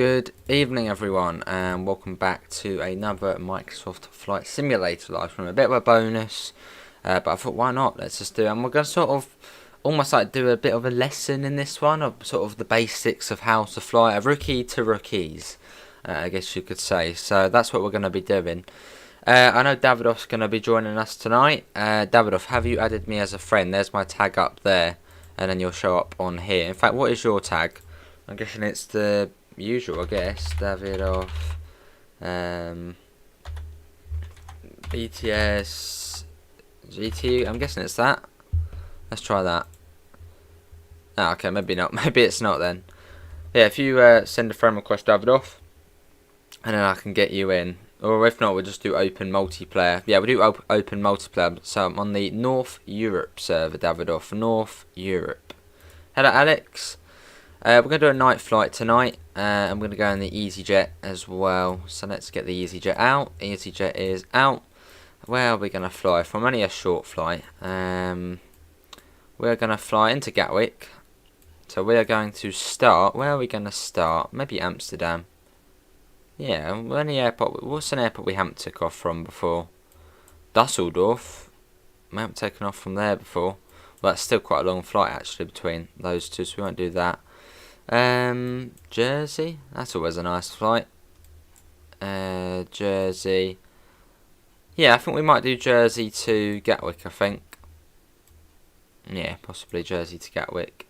Good evening everyone and welcome back to another Microsoft Flight Simulator live stream. A bit of a bonus, but I thought why not, let's just do it. And we're going to sort of almost like do a bit of a lesson in this one of sort of the basics of how to fly a rookie to rookies, I guess you could say. So that's what we're going to be doing. I know Davidov's going to be joining us tonight. Davidov, have you added me as a friend? There's my tag up there and then you'll show up on here. In fact, what is your tag? I'm guessing it's the usual, I guess. Davidov, BTS, GT. I'm guessing it's that. Let's try that. Oh, okay, maybe not. Maybe it's not then. Yeah, if you send a friend request, Davidov, and then I can get you in. Or if not, we'll just do open multiplayer. Yeah, we'll do open multiplayer. So I'm on the North Europe server, Davidov. North Europe. Hello, Alex. We're going to do a night flight tonight. I'm going to go in the EasyJet as well. So let's get the EasyJet out. EasyJet is out. Where are we going to fly from? Only a short flight. We're going to fly into Gatwick. So we are going to start. Where are we going to start? Maybe Amsterdam. Yeah, any airport. What's an airport we haven't took off from before? Dusseldorf. We haven't taken off from there before. Well, that's still quite a long flight actually between those two, so we won't do that. Jersey, that's always a nice flight. Jersey. Yeah, I think we might do Jersey to Gatwick, I think. Yeah, possibly Jersey to Gatwick.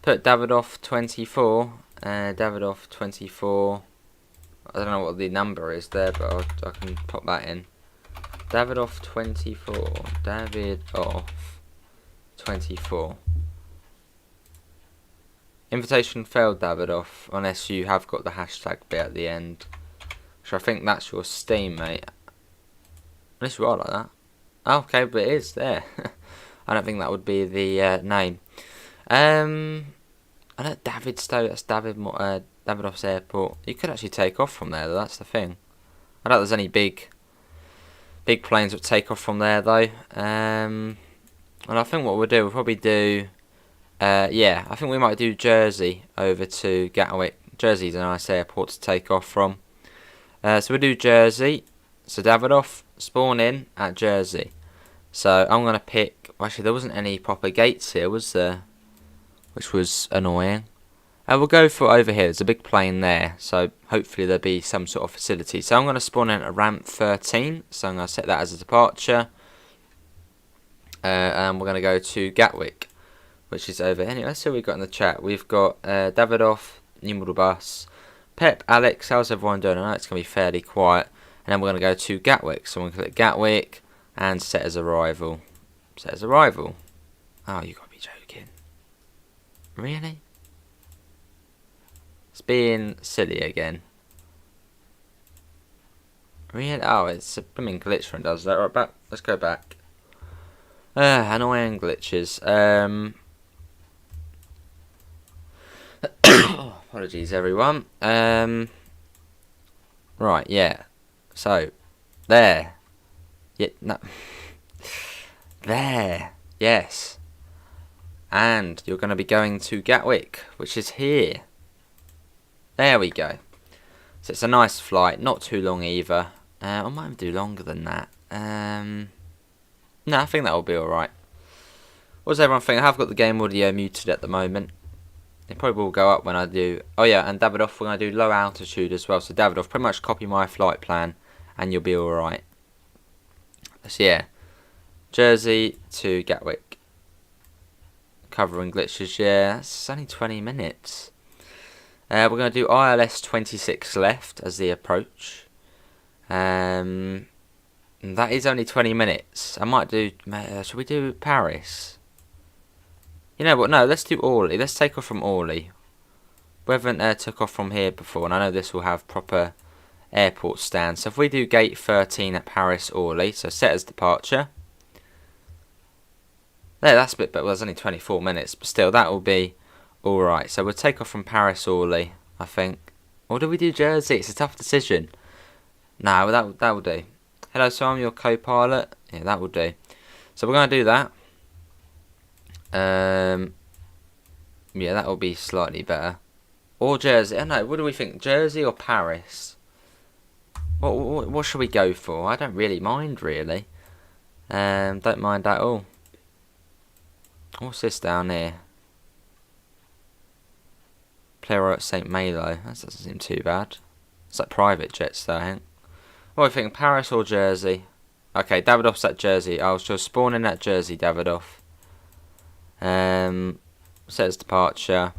Put Davidov 24. Davidov 24. I don't know what the number is there, but I can pop that in. Davidov 24. Davidov 24. Invitation failed, Davidov, unless you have got the hashtag bit at the end. So I think that's your Steam, mate. Unless you are like that. Oh, okay, but it is there. I don't think that would be the name. I know Davidstow, that's Davidov's airport. You could actually take off from there, though, that's the thing. I don't think there's any big planes that take off from there, though. And I think what we'll do, we'll probably do... yeah, I think we might do Jersey over to Gatwick. Jersey's a nice airport to take off from. So we'll do Jersey. So Davidov, spawn in at Jersey. So I'm going to pick... Actually, there wasn't any proper gates here, was there? Which was annoying. We'll go for over here. There's a big plane there. So hopefully there'll be some sort of facility. So I'm going to spawn in at ramp 13. So I'm going to set that as a departure. And we're going to go to Gatwick, which is over. Anyway, let's see what we've got in the chat. We've got Davidov, numeral bus, Pep, Alex. How's everyone doing? I know it's going to be fairly quiet. And then we're going to go to Gatwick. So we're going to click Gatwick and set as arrival. Set as arrival. Oh, you got to be joking. Really? It's being silly again. Really? Oh, it's a blooming glitch when it does that. Right, back. Let's go back. Annoying glitches. Apologies, everyone. Right, yeah. So, there. Yeah, no. There. Yes. And you're going to be going to Gatwick, which is here. There we go. So it's a nice flight, not too long either. I might even do longer than that. No, I think that will be alright. What does everyone think? I have got the game audio muted at the moment. It probably will go up when I do... Oh yeah, and Davidov, we're going to do low altitude as well. So Davidov, pretty much copy my flight plan and you'll be alright. So yeah, Jersey to Gatwick. Covering glitches, yeah, it's only 20 minutes. We're going to do ILS 26 left as the approach. That is only 20 minutes. I might do... should we do Paris? You know what? No, let's do Orly. Let's take off from Orly. We haven't took off from here before, and I know this will have proper airport stands. So if we do gate 13 at Paris Orly, so set as departure. There, that's a bit better. Well, there's only 24 minutes, but still, that will be alright. So we'll take off from Paris Orly, I think. Or do we do Jersey? It's a tough decision. No, that will do. Hello, so I'm your co-pilot. Yeah, that will do. So we're going to do that. Yeah, that will be slightly better. Or Jersey. I don't know. What do we think? Jersey or Paris? What should we go for? I don't really mind, really. Don't mind at all. What's this down here? Player at St. Malo. That doesn't seem too bad. It's like private jets, though, I think. What do you think? Paris or Jersey? Okay, Davidoff's at Jersey. I was just spawning at Jersey, Davidoff. Says departure.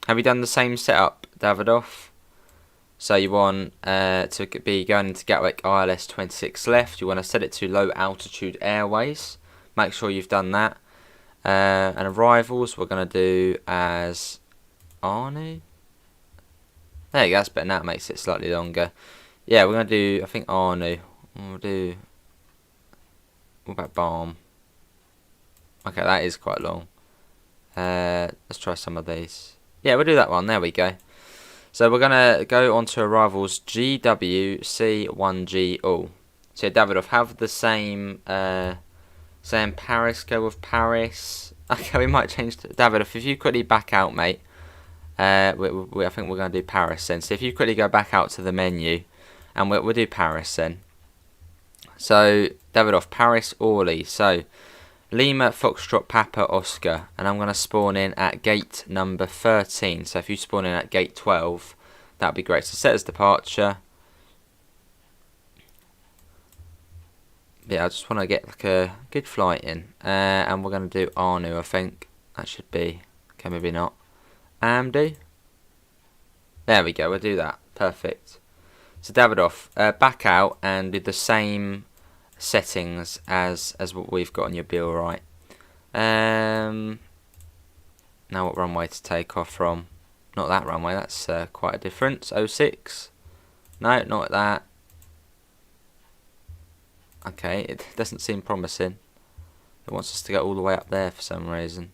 Have you done the same setup, Davidoff? So you want to be going into Gatwick ILS 26 left. You want to set it to low altitude airways. Make sure you've done that. And arrivals we're going to do as Arnu. There you go, that's better now. It makes it slightly longer. Yeah, we're going to do, I think, Arnu. We'll do, what about Balm? Okay, that is quite long. Let's try some of these. Yeah, we'll do that one. There we go. So we're going to go on to arrivals GWC1G all. So Davidoff, have the same Paris, go with Paris. Okay, we might change to Davidoff. If you quickly back out, mate. I think we're going to do Paris then. So if you quickly go back out to the menu, and we'll do Paris then. So Davidoff, Paris Orly. So Lima, Foxtrot, Papa, Oscar, and I'm going to spawn in at gate number 13. So if you spawn in at gate 12, that'd be great. So set as departure. Yeah, I just want to get like a good flight in, and we're going to do Arnu. I think that should be okay. Maybe not. Amdu. There we go. We'll do that. Perfect. So Davidoff, back out and do the same settings as what we've got on your bill, right? Now what runway to take off from? Not that runway, that's quite a difference. 06. No, not that. Okay, it doesn't seem promising. It wants us to go all the way up there for some reason.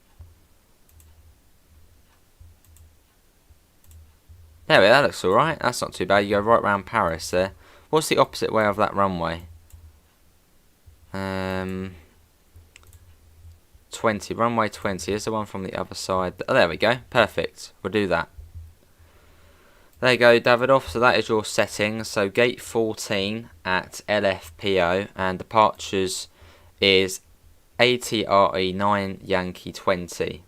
There we go, that looks alright. That's not too bad. You go right round Paris there. What's the opposite way of that runway? 20, runway 20. Here's the one from the other side. Oh, there we go. Perfect. We'll do that. There you go, Davidoff. So that is your settings. So gate 14 at LFPO, and departures is ATRE 9 Yankee 20.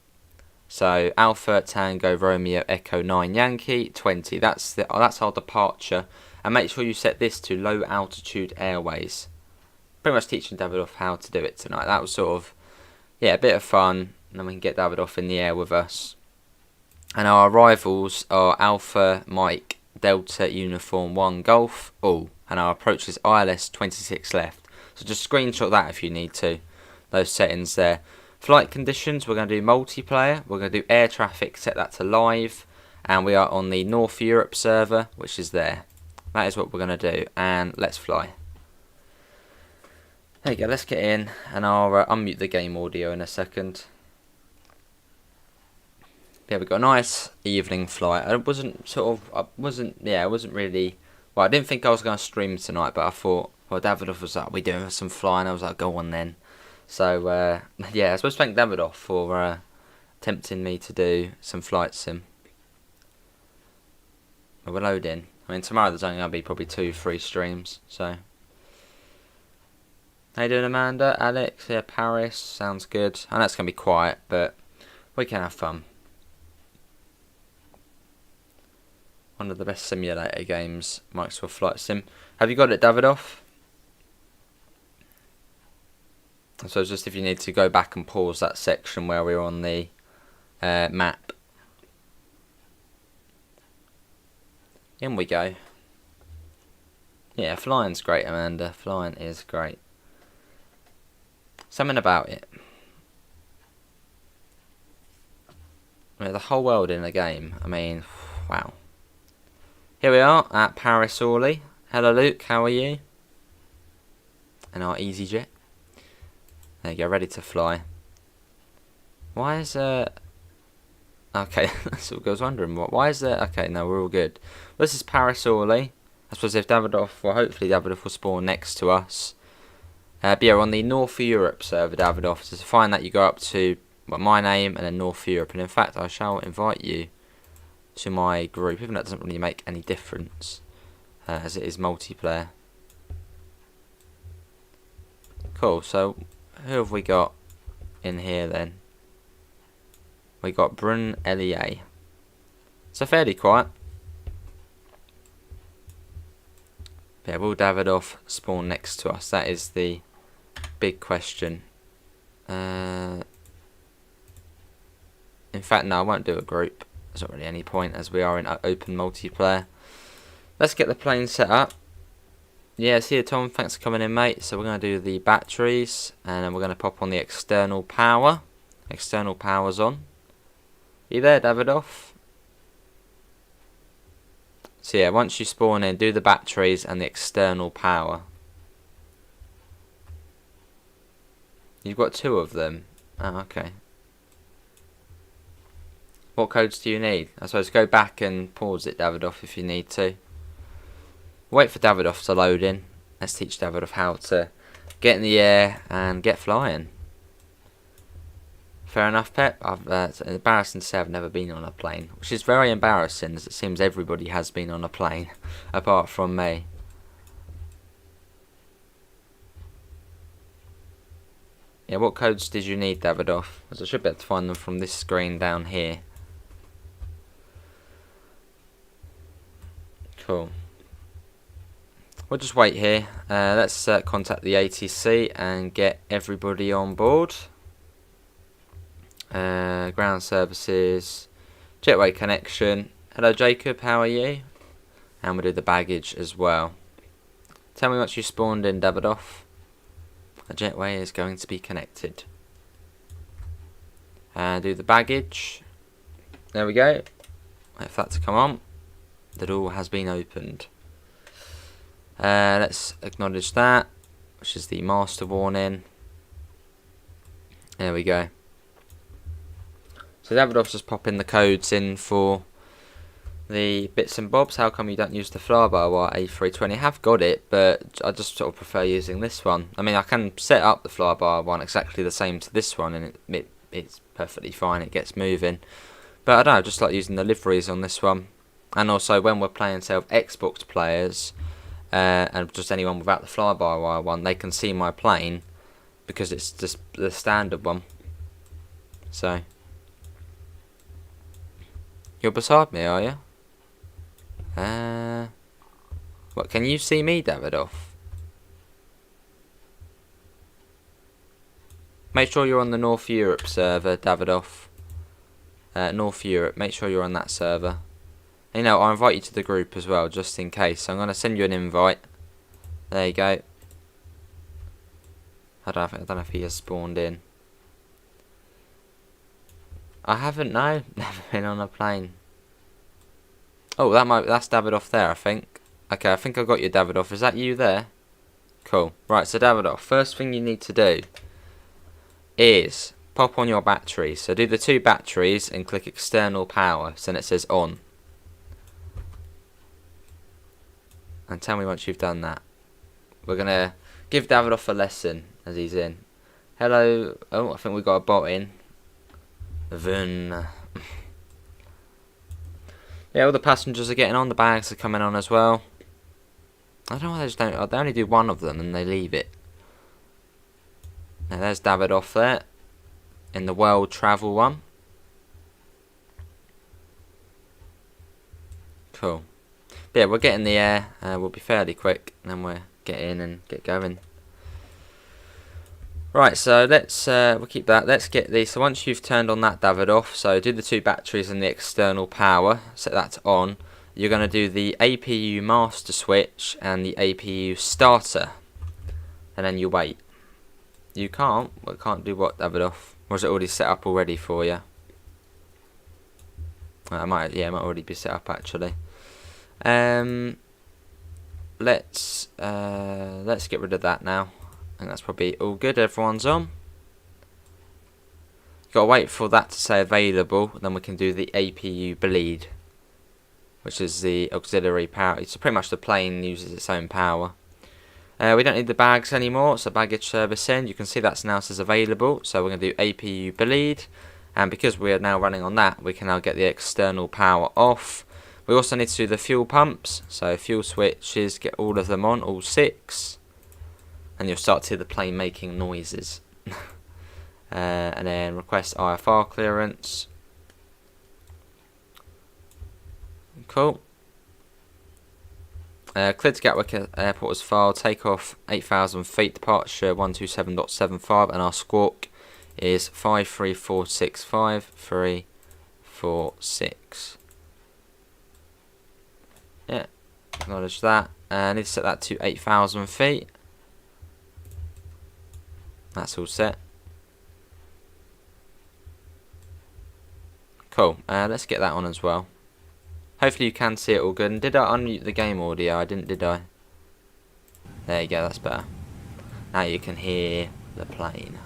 So Alpha Tango Romeo Echo 9 Yankee 20. That's our departure. And make sure you set this to low altitude airways. Pretty much teaching Davidoff how to do it tonight. That was sort of, yeah, a bit of fun. And then we can get Davidoff in the air with us. And our arrivals are Alpha Mike Delta Uniform 1 Golf all. And our approach is ILS 26 left. So just screenshot that if you need to. Those settings there. Flight conditions, we're going to do multiplayer. We're going to do air traffic, set that to live. And we are on the North Europe server, which is there. That is what we're going to do. And let's fly. There you go, let's get in. And I'll unmute the game audio in a second. Yeah, we've got a nice evening flight. I wasn't really... Well, I didn't think I was going to stream tonight, but I thought, well, Davidoff was like, we're doing some flying. I was like, go on then. So, yeah, I suppose to thank Davidoff for tempting me to do some flight sim. But we're loading. I mean, tomorrow there's only going to be probably 2-3 streams, so... How you doing, Amanda? Alex? Yeah, Paris. Sounds good. I know it's going to be quiet, but we can have fun. One of the best simulator games, Microsoft Flight Sim. Have you got it, Davidoff? So just if you need to go back and pause that section where we're on the map. In we go. Yeah, flying's great, Amanda. Flying is great. Something about it. I mean, the whole world in a game. I mean, wow. Here we are at Paris Orly. Hello, Luke. How are you? And our EasyJet. There you go, ready to fly. Why is okay, that's what I was wondering. Why is there? Okay, no, we're all good. Well, this is Paris Orly. I suppose if Davidoff, well, hopefully Davidoff will spawn next to us. But yeah, on the North Europe server, Davidoff. So to find that, you go up to my name and then North Europe. And in fact, I shall invite you to my group, even though it doesn't really make any difference as it is multiplayer. Cool, so who have we got in here then? We got Brun Lea. So fairly quiet. Yeah, will Davidoff spawn next to us? That is the big question. In fact, no, I won't do a group. There's not really any point as we are in open multiplayer. Let's get the plane set up. Yeah, see you, Tom. Thanks for coming in, mate. So we're going to do the batteries, and then we're going to pop on the external power. External power's on. You there, Davidoff? So yeah, once you spawn in, do the batteries and the external power. You've got 2 of them. Oh, okay. What codes do you need? I suppose go back and pause it, Davidoff, if you need to. Wait for Davidoff to load in. Let's teach Davidoff how to get in the air and get flying. Fair enough, Pep. It's embarrassing to say I've never been on a plane, which is very embarrassing as it seems everybody has been on a plane, apart from me. Yeah, what codes did you need, Davidoff? As I should be able to find them from this screen down here. Cool. We'll just wait here. Let's contact the ATC and get everybody on board. Ground services, jetway connection. Hello Jacob, how are you? And we'll do the baggage as well. Tell me once you spawned in, Davidoff. A jetway is going to be connected. Do the baggage. There we go. Wait for that to come on. The door has been opened. Let's acknowledge that, which is the master warning. There we go. So Davidoff's just popping the codes in for the bits and bobs. How come you don't use the fly-by-wire A320? I have got it, but I just sort of prefer using this one. I mean, I can set up the fly-by-wire one exactly the same to this one, and it's perfectly fine. It gets moving. But I don't know, I just like using the liveries on this one. And also when we're playing, say, with Xbox players, and just anyone without the fly-by-wire one, they can see my plane because it's just the standard one. So you're beside me, are you? What, can you see me, Davidoff? Make sure you're on the North Europe server, Davidoff. North Europe, make sure you're on that server. You know, I'll invite you to the group as well, just in case. So I'm going to send you an invite. There you go. I don't know if he has spawned in. I haven't, no. Never been on a plane. Oh, that's Davidoff there, I think. Okay, I think I got you, Davidoff. Is that you there? Cool. Right, so Davidoff, first thing you need to do is pop on your batteries. So do the 2 batteries and click external power. So then it says on. And tell me once you've done that. We're going to give Davidoff a lesson as he's in. Hello. Oh, I think we've got a bot in. Vun. Yeah, all the passengers are getting on. The bags are coming on as well. I don't know why they just don't. They only do one of them and they leave it. Now there's Davidoff there. In the world travel one. Cool. But yeah, we'll get in the air. We'll be fairly quick. And then we'll get in and get going. Right, so let's we'll keep that. Let's get these. So once you've turned on that Davidoff, so do the 2 batteries and the external power. Set that to on. You're going to do the APU master switch and the APU starter, and then you wait. You can't. Well, can't do what, Davidoff? Or is it already set up already for you? It might already be set up actually. Let's get rid of that now. I think that's probably all good. Everyone's on. Got to wait for that to say available, then we can do the APU bleed, which is the auxiliary power. So pretty much the plane uses its own power. We don't need the bags anymore, so baggage service in. You can see that's now says available. So we're going to do APU bleed, And because we are now running on that, we can now get the external power off. We also need to do the fuel pumps, so fuel switches, get all of them on, all 6. And you'll start to hear the plane making noises. And then request IFR clearance. Cool. Clear to Gatwick Airport was filed. Takeoff 8,000 feet. Departure 127.75. And our squawk is 53465-346. Yeah, acknowledge that. I need to set that to 8,000 feet. That's all set. Cool. Let's get that on as well. Hopefully you can see it all good. And did I unmute the game audio? I didn't, did I? There you go, that's better. Now you can hear the plane.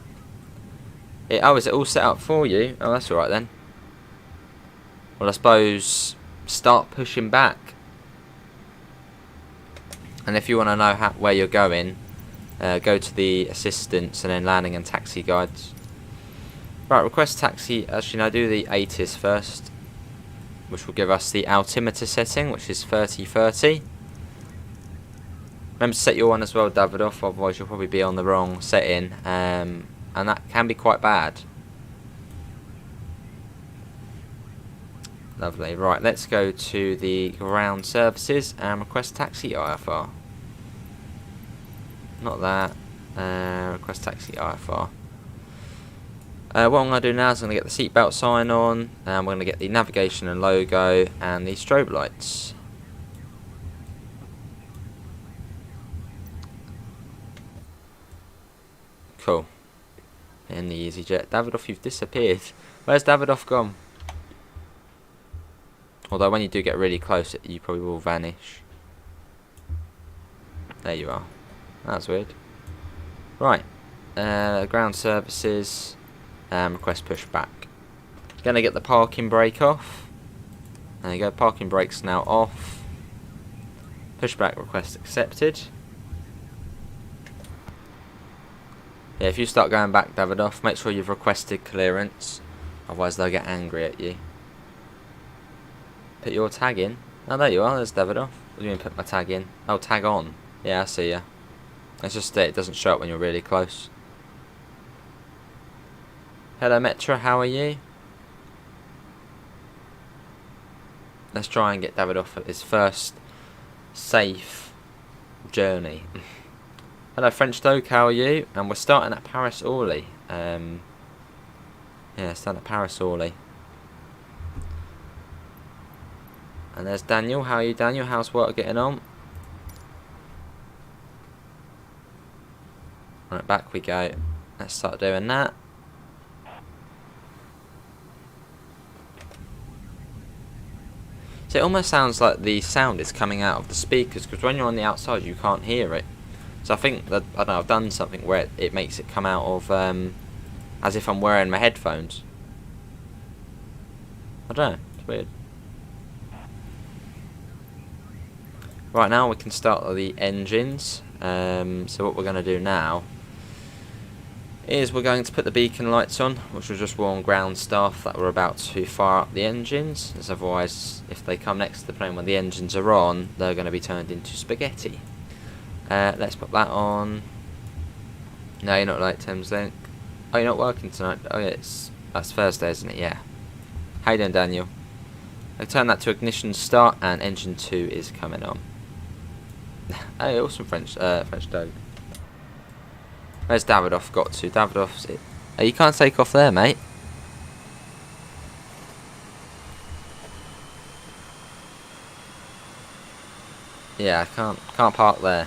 Oh, is it all set up for you? Oh, that's alright then. Well, I suppose start pushing back. And if you want to know where you're going, go to the assistance and then landing and taxi guides. Right, request taxi. Actually, no, do the ATIS first, which will give us the altimeter setting, which is 30-30. Remember to set your one as well, Davidoff, otherwise you'll probably be on the wrong setting, and that can be quite bad. Lovely. Right, let's go to the ground services and request taxi IFR. Not that. Request taxi IFR. What I'm going to do now is I'm going to get the seatbelt sign on, and we're going to get the navigation and logo and the strobe lights. Cool. In the EasyJet. Davidoff, you've disappeared. Where's Davidoff gone? Although when you do get really close, you probably will vanish. There you are. That's weird. Right. Ground services. Request pushback. Gonna get the parking brake off. There you go. Parking brake's now off. Pushback request accepted. Yeah, if you start going back, Davidoff, make sure you've requested clearance. Otherwise they'll get angry at you. Put your tag in. Oh, there you are. There's Davidoff. What do you mean put my tag in? Oh, tag on. Yeah, I see ya. It's just that it doesn't show up when you're really close. Hello, Metra. How are you? Let's try and get Davidoff at his first safe journey. Hello, French Doke. How are you? And we're starting at Paris Orly. Yeah, starting at Paris Orly. And there's Daniel. How are you, Daniel? How's work getting on? Right, back we go. Let's start doing that. So it almost sounds like the sound is coming out of the speakers, because when you're on the outside you can't hear it. So I think that, I don't know, I've done something where it makes it come out of as if I'm wearing my headphones. I don't know, it's weird. Right, now we can start the engines. So what we're going to do now is we're going to put the beacon lights on, which will just warn ground staff that we're about to fire up the engines, as otherwise if they come next to the plane when the engines are on, they're going to be turned into spaghetti. Let's put that on. No, you're not late, Thames Link. Oh, you're not working tonight? Oh yeah, that's Thursday, isn't it? Yeah. How you doing, Daniel? I turn that to ignition start, and engine 2 is coming on. Oh, awesome French dog. Where's Davidoff got to? Davidoff's it. Oh, you can't take off there, mate. Yeah, I can't park there.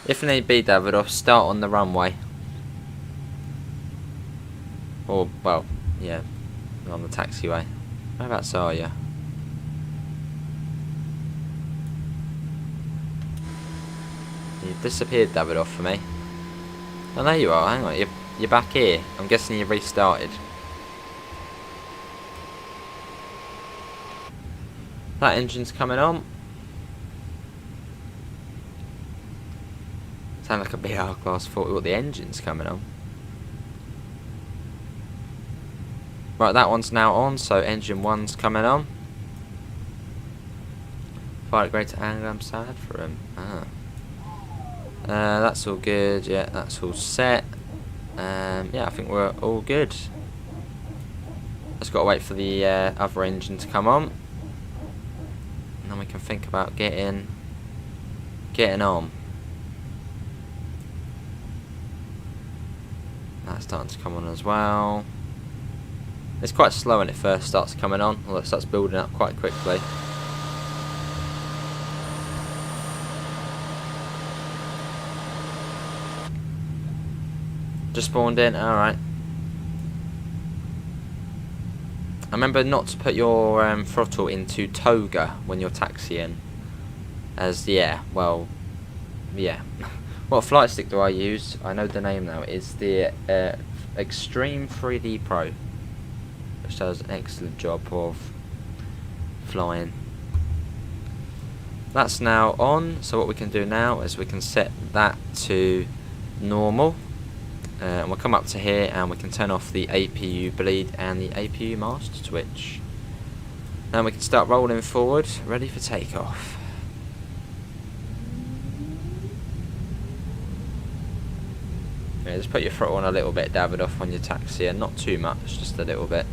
If need be, Davidoff, start on the runway. Or, well, yeah, on the taxiway. Whereabouts are you? You've disappeared, Davidoff, for me. Oh, there you are. Hang on, you're back here. I'm guessing you've restarted. That engine's coming on. Sound like a BR Class 40. What, the engine's coming on? Right, that one's now on, so engine 1's coming on. Fight at greater angle, I'm sad for him. That's all good, yeah, that's all set. Yeah, I think we're all good. Just gotta wait for the other engine to come on. And then we can think about getting on. That's starting to come on as well. It's quite slow when it first starts coming on, although it starts building up quite quickly. Just spawned in, alright. Remember not to put your throttle into toga when you're taxiing. As, yeah, well, yeah. What flight stick do I use? I know the name now. It's the Extreme 3D Pro, which does an excellent job of flying. That's now on, so what we can do now is we can set that to normal. And we'll come up to here and we can turn off the Apu Bleed and the Apu master switch. Now we can start rolling forward, ready for takeoff. Yeah, just put your throttle on a little bit, Davidoff, on your taxi, and not too much, just a little bit.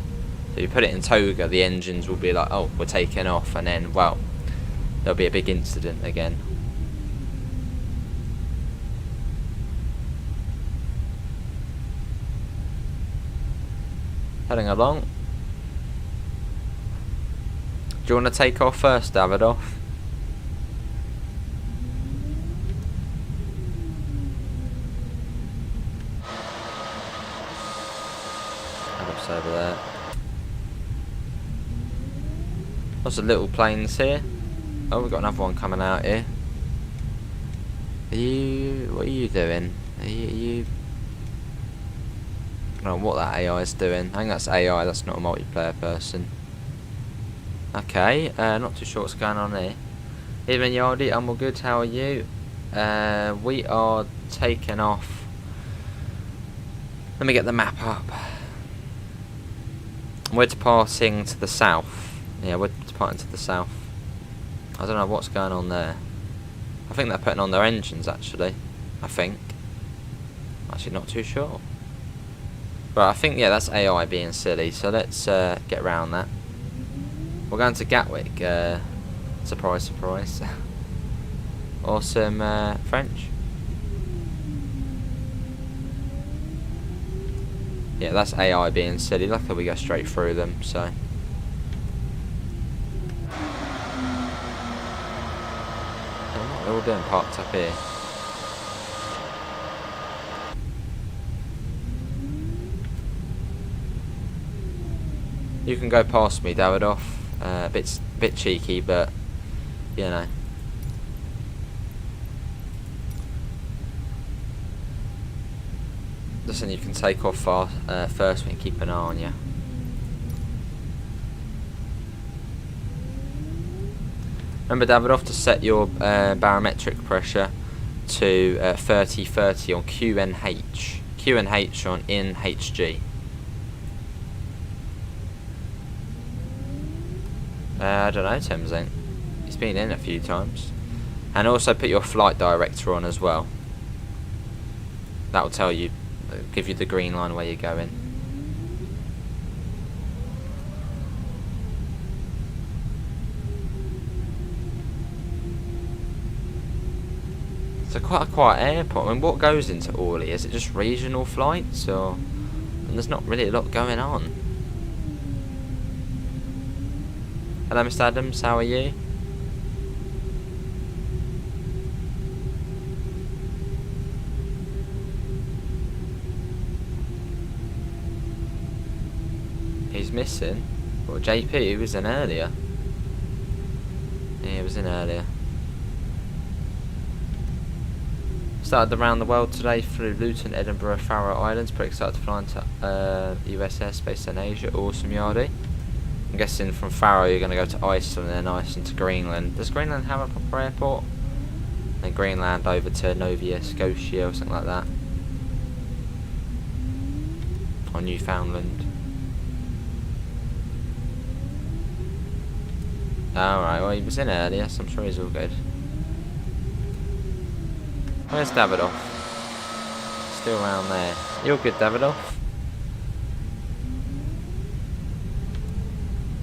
So you put it in toga, the engines will be like, oh, we're taking off, and then, well, there'll be a big incident again. Heading along. Do you want to take off first, Davidoff? Davidoff's over there. Lots of little planes here. Oh, we've got another one coming out here. What are you doing? Are you I don't know what that AI is doing. I think that's AI, that's not a multiplayer person. Okay, not too sure what's going on here. Evening Yardy, I'm all good, how are you? We are taking off. Let me get the map up. We're departing to the south. Yeah, we're departing to the south. I don't know what's going on there. I think they're putting on their engines actually. I think. Actually not too sure. But I think, yeah, that's AI being silly, so let's get around that. We're going to Gatwick, surprise, surprise. Awesome, French. Yeah, that's AI being silly, luckily we go straight through them, so. What are we all doing parked up here? You can go past me, Davidoff. Bit cheeky, but you know. Listen, you can take off first when you keep an eye on you. Remember, Davidoff, to set your barometric pressure to 30-30 on QNH. QNH on INHG. I don't know, Thameslink. He's been in a few times. And also put your flight director on as well. That will tell you, give you the green line where you're going. It's quite a quiet airport. I mean, what goes into Orly? Is it just regional flights, or? And there's not really a lot going on. Hello, Mr. Adams, how are you? He's missing. Well, JP, he was in earlier. Yeah, he was in earlier. Started around the world today through Luton, Edinburgh, Faroe Islands. Pretty excited to fly into USS based in Asia. Awesome, Yardy. I'm guessing from Faroe you're going to go to Iceland and then Iceland to Greenland. Does Greenland have a proper airport? then Greenland over to Nova Scotia or something like that, or Newfoundland. Alright, well he was in earlier, so I'm sure he's all good. Where's Davidoff? Still around there. You're good, Davidoff.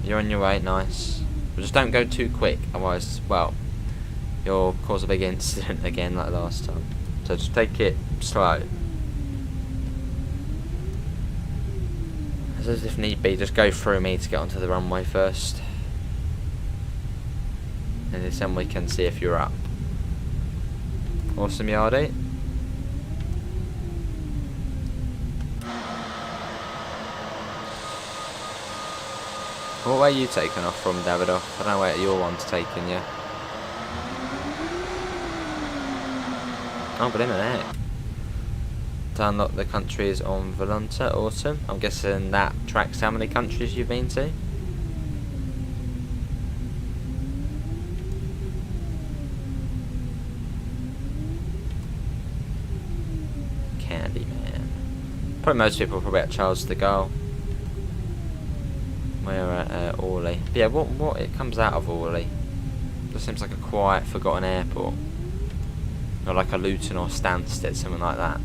You're on your way, nice. But just don't go too quick, otherwise, well, you'll cause a big incident again like last time. So just take it slow. As if need be, just go through me to get onto the runway first. And then we can see if you're up. Awesome, Yardie. What way are you taking off from, Davidoff? I don't know where your one's taking you. Oh, but in an egg. To unlock the countries on Volunta, awesome. I'm guessing that tracks how many countries you've been to. Candyman. Probably most people probably at Charles de Gaulle. We're at Orly. But yeah, what it comes out of Orly? Just seems like a quiet, forgotten airport. Or like a Luton or Stansted, something like that.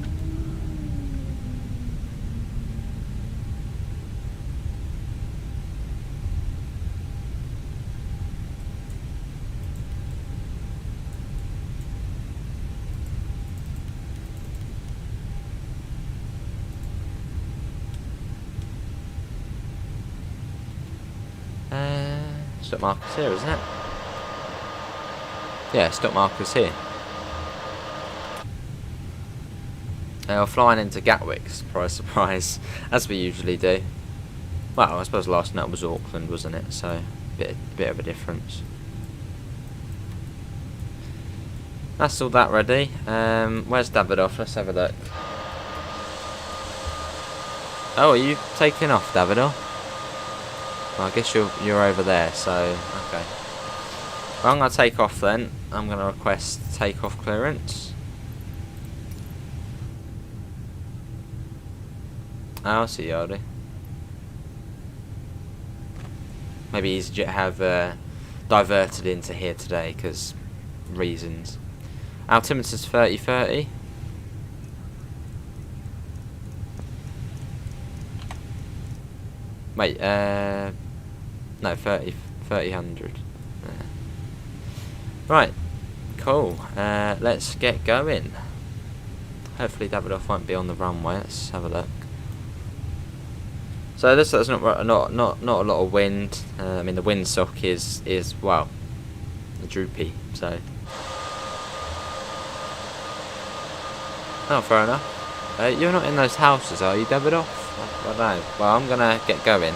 Stop markers here, isn't it? Yeah, stop markers here. We're flying into Gatwick, surprise, surprise, as we usually do. Well, I suppose last night was Auckland, wasn't it? So, bit of a difference. That's all that ready. Where's Davidoff? Let's have a look. Oh, are you taking off, Davidoff? Well, I guess you're over there, so okay. Well, I'm gonna take off then. I'm gonna request takeoff clearance. I'll see Yardie. Maybe EasyJet have diverted into here today because reasons. Altimeter's 3030. Wait, no, 300. Right, cool. Let's get going. Hopefully Davidoff won't be on the runway. Let's have a look. So this is not a lot of wind. I mean the windsock is well, droopy. So oh, fair enough. You're not in those houses, are you, Davidoff? I don't know. Well, I'm gonna get going.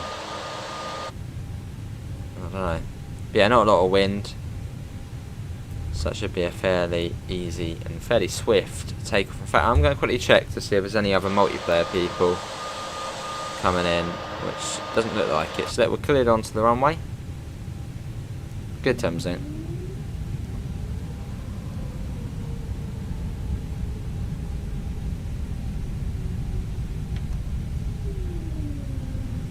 I don't know. But yeah, not a lot of wind. So that should be a fairly easy and fairly swift takeoff. In fact, I'm going to quickly check to see if there's any other multiplayer people coming in, which doesn't look like it. So we're cleared onto the runway. Good terms in.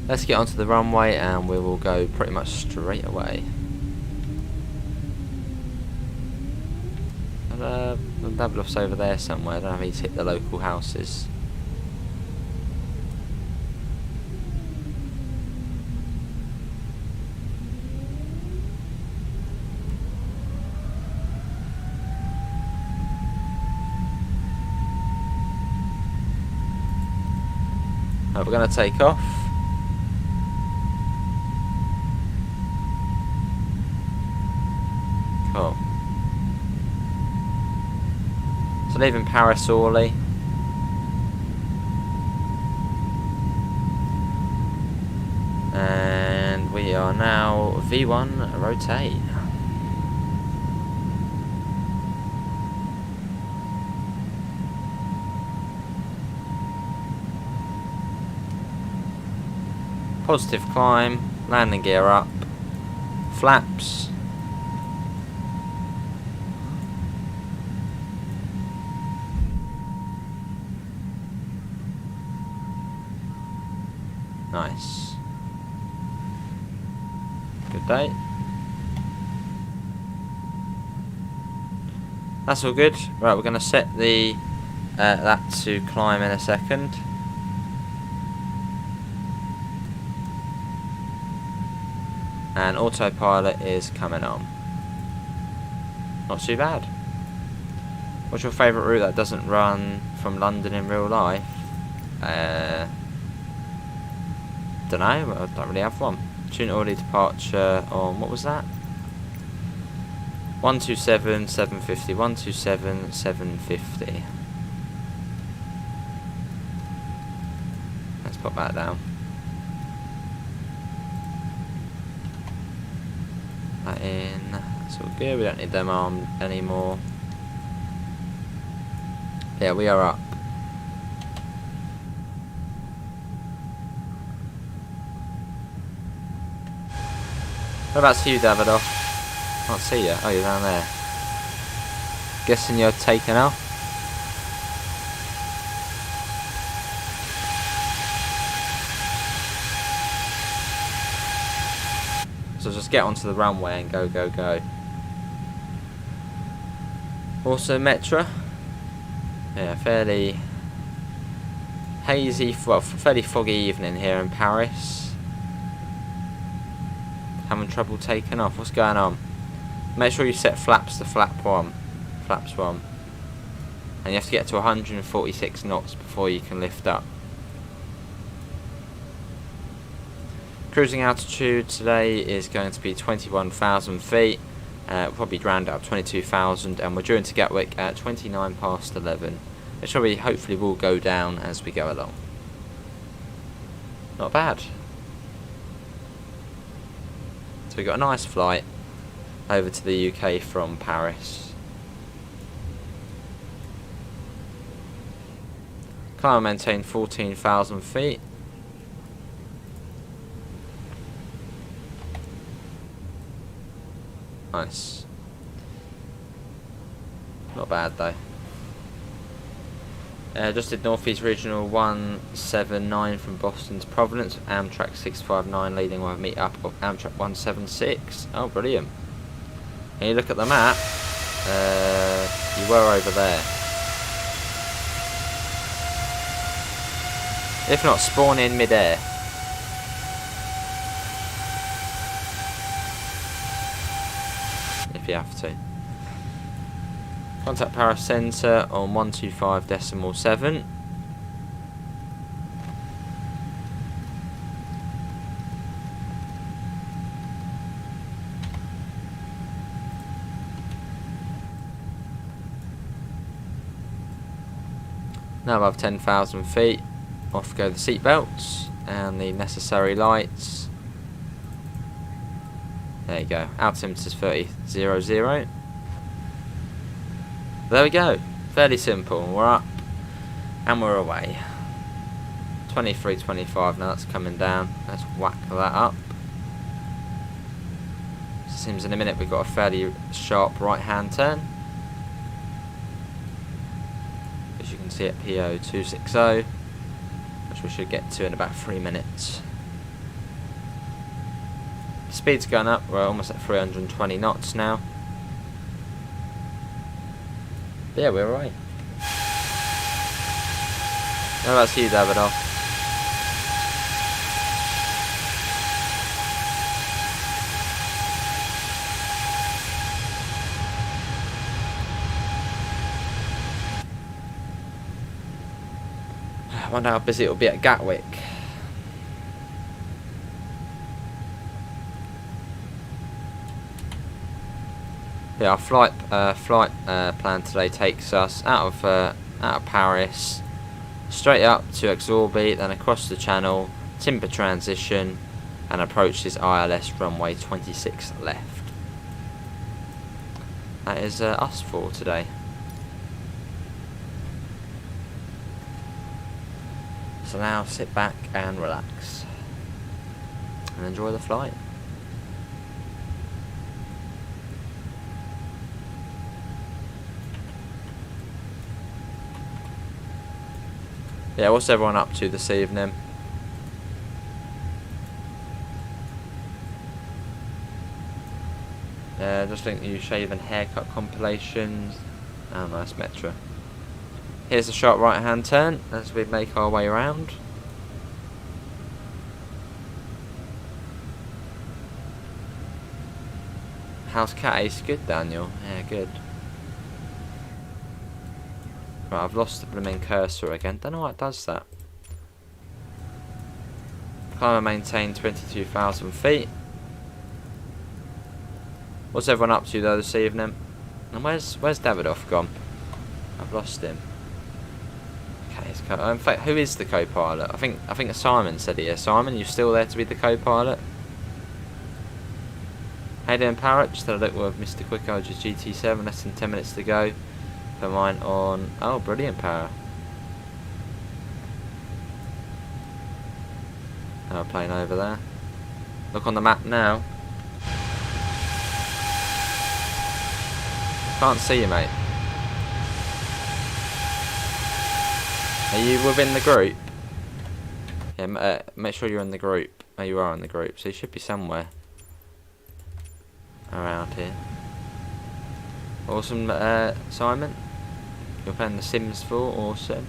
Let's get onto the runway and we will go pretty much straight away. And Davidoff's over there somewhere. I don't know if he's hit the local houses. We're going to take off. Cool. So leaving Paris Orly. And we are now V1 rotate. Positive climb, landing gear up, flaps. Nice. Good day. That's all good. Right, we're going to set the that to climb in a second. And autopilot is coming on. Not too bad. What's your favourite route that doesn't run from London in real life? Don't know, I don't really have one. Tune early departure on, what was that? 127, 750, 127, 750. Let's pop that down. That in, that's all good, we don't need them armed anymore. Yeah, we are up. Whereabouts are you, Davidoff? Can't see you. Oh, you're down there. Guessing you're taken off? So just get onto the runway and go, go, go. Also, Metra. Yeah, fairly hazy, well, fairly foggy evening here in Paris. Having trouble taking off. What's going on? Make sure you set flaps to flaps 1. And you have to get to 146 knots before you can lift up. Cruising altitude today is going to be 21,000 feet. We'll probably round up 22,000, and we're due into Gatwick at 29 past 11. It probably, hopefully, will go down as we go along. Not bad. So we got a nice flight over to the UK from Paris. Climb and maintain 14,000 feet. Nice. Not bad though. Just did Northeast Regional 179 from Boston to Providence, Amtrak 659 leading with a meet up of Amtrak 176. Oh, brilliant. And you look at the map, you were over there. If not, spawn in mid-air. If you have to. Contact Paris Centre on 125.7. Now above 10,000 feet, off go the seat belts and the necessary lights. There you go, altimeter is 30.00. There we go, fairly simple. We're up and we're away. 23.25 now, that's coming down. Let's whack that up. Seems in a minute we've got a fairly sharp right hand turn. As you can see at PO 260, which we should get to in about 3 minutes. Speed's gone up, we're almost at 320 knots now. But yeah, we're away. How about you, Davidoff? I wonder how busy it'll be at Gatwick. Yeah, our flight plan today takes us out of Paris, straight up to Exorbi, then across the Channel, timber transition, and approaches ILS runway 26 left. That is us for today. So now sit back and relax and enjoy the flight. Yeah, what's everyone up to this evening? Just link to shave and haircut compilations. Oh, nice Metra. Here's a sharp right hand turn as we make our way around. How's Cat Ace? Good, Daniel. Yeah, good. Right, I've lost the blooming cursor again. Don't know why it does that. Climb and maintain 22,000 feet. What's everyone up to though this evening? And where's Davidoff gone? I've lost him. Okay, in fact, who is the co-pilot? I think Simon said it. Yeah, Simon, you still there to be the co-pilot? How you doing, Parrot? Just had a look with Mr. Quick Urges GT7. Less than 10 minutes to go. Put mine on. Oh, brilliant, Parrot. Our plane over there. Look on the map now. Can't see you, mate. Are you within the group? Yeah, make sure you're in the group. Oh, you are in the group, so you should be somewhere around here. Awesome, Simon. You're playing The Sims 4, awesome.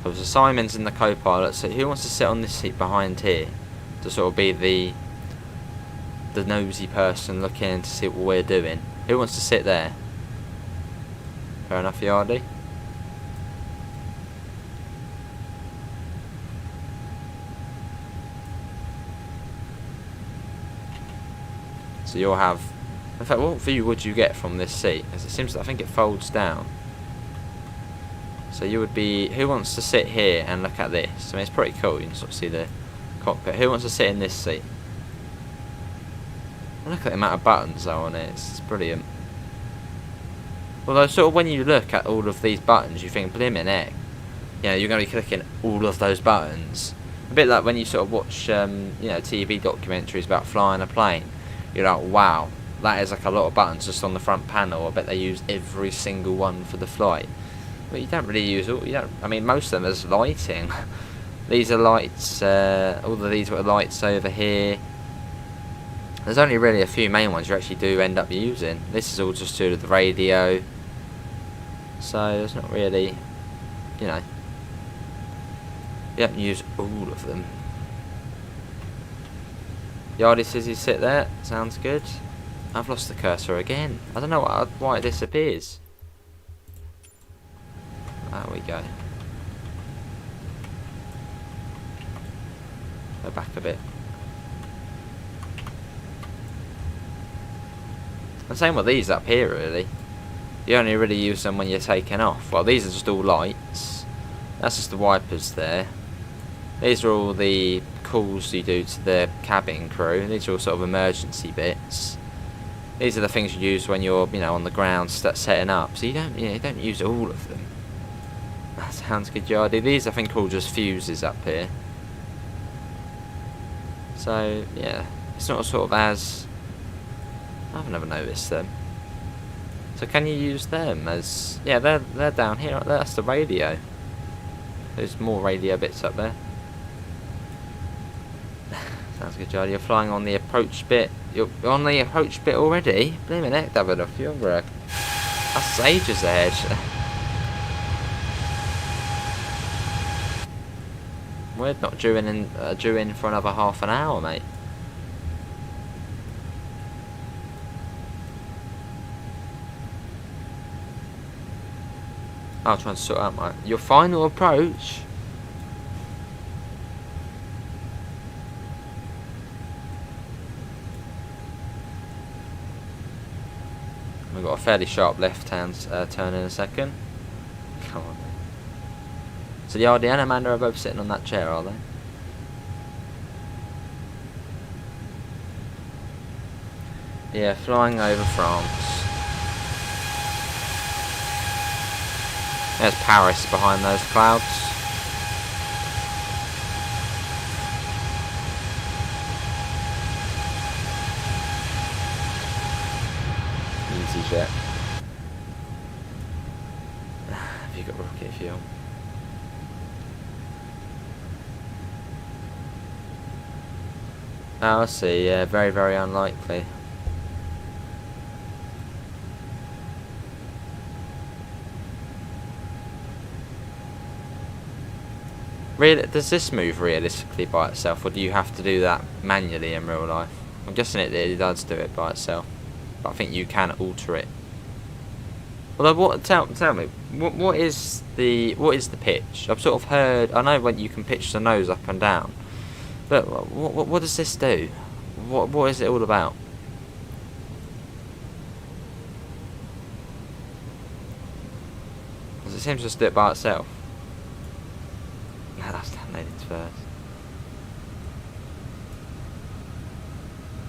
So Simon's in the co-pilot, so who wants to sit on this seat behind here to sort of be the nosy person looking in to see what we're doing? Who wants to sit there? Fair enough, Yardy. So you'll have. In fact, what view would you get from this seat? Because it seems, I think it folds down. So you would be. Who wants to sit here and look at this? I mean, it's pretty cool. You can sort of see the cockpit. Who wants to sit in this seat? Look at the amount of buttons though on it. It's brilliant. Although, sort of when you look at all of these buttons, you think, blimmin' heck, you know, you're going to be clicking all of those buttons. A bit like when you sort of watch, you know, TV documentaries about flying a plane. You're like, wow, that is like a lot of buttons just on the front panel. I bet they use every single one for the flight. But you don't really use all. You don't. I mean, most of them is lighting. These are lights. All of these are lights over here. There's only really a few main ones you actually do end up using. This is all just to do with the radio. So there's not really, you know, you don't use all of them. Yardy says you sit there. Sounds good. I've lost the cursor again. I don't know why it disappears. There we go. Go back a bit. And same with these up here, really. You only really use them when you're taking off. Well, these are just all lights. That's just the wipers there. These are all the calls you do to the cabin crew. These are all sort of emergency bits. These are the things you use when you're, you know, on the ground setting up. So you don't use all of them. That sounds good, Yardy. These I think are all just fuses up here. So yeah, it's not sort of as. I've never noticed them. So can you use them as? Yeah, they're down here. That's the radio. There's more radio bits up there. Sounds good, Jardy. You're flying on the approach bit. You're on the approach bit already? Blimey heck, Davidoff. You're that's ages ahead. We're not due in for another half an hour, mate. I'll try and sort out your final approach. We've got a fairly sharp left-hand turn in a second. Come on. So the RD and Amanda are both sitting on that chair, are they? Yeah, flying over France. There's Paris behind those clouds. EasyJet. Have you got rocket fuel? Oh, I see. Yeah, very, very unlikely. Does this move realistically by itself, or do you have to do that manually in real life? I'm guessing it does do it by itself, but I think you can alter it. Although, tell me, what is the pitch? I've sort of heard. I know when you can pitch the nose up and down, but what does this do? What is it all about? Because it seems to just do it by itself. No, that's downloaded first.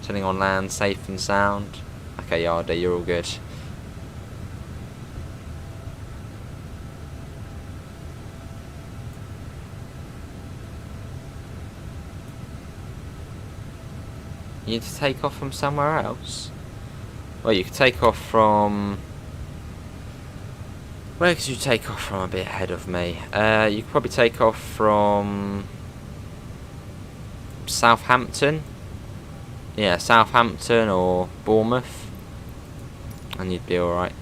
Turning on land, safe and sound. Okay, Yardy, you're all good. You need to take off from somewhere else? Well, you could take off from... Where could you take off from a bit ahead of me? You could probably take off from... Southampton? Yeah, Southampton or Bournemouth. And you'd be alright.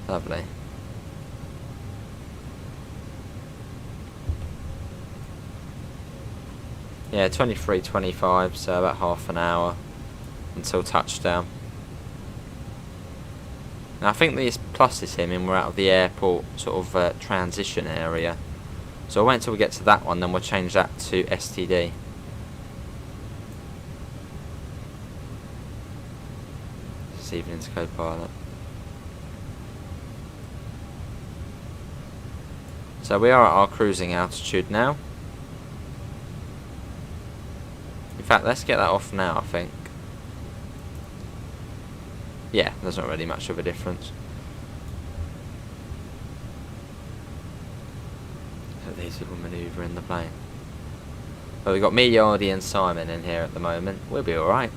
Lovely. Yeah, 23:25, so about half an hour until touchdown. Now I think this pluses him and we're out of the airport sort of transition area. So I'll wait until we get to that one, then we'll change that to STD. This evening's co-pilot. So we are at our cruising altitude now. In fact, let's get that off now, I think. Yeah, there's not really much of a difference. So these people manoeuvre in the plane. Well, we've got me, Yardy and Simon in here at the moment. We'll be alright.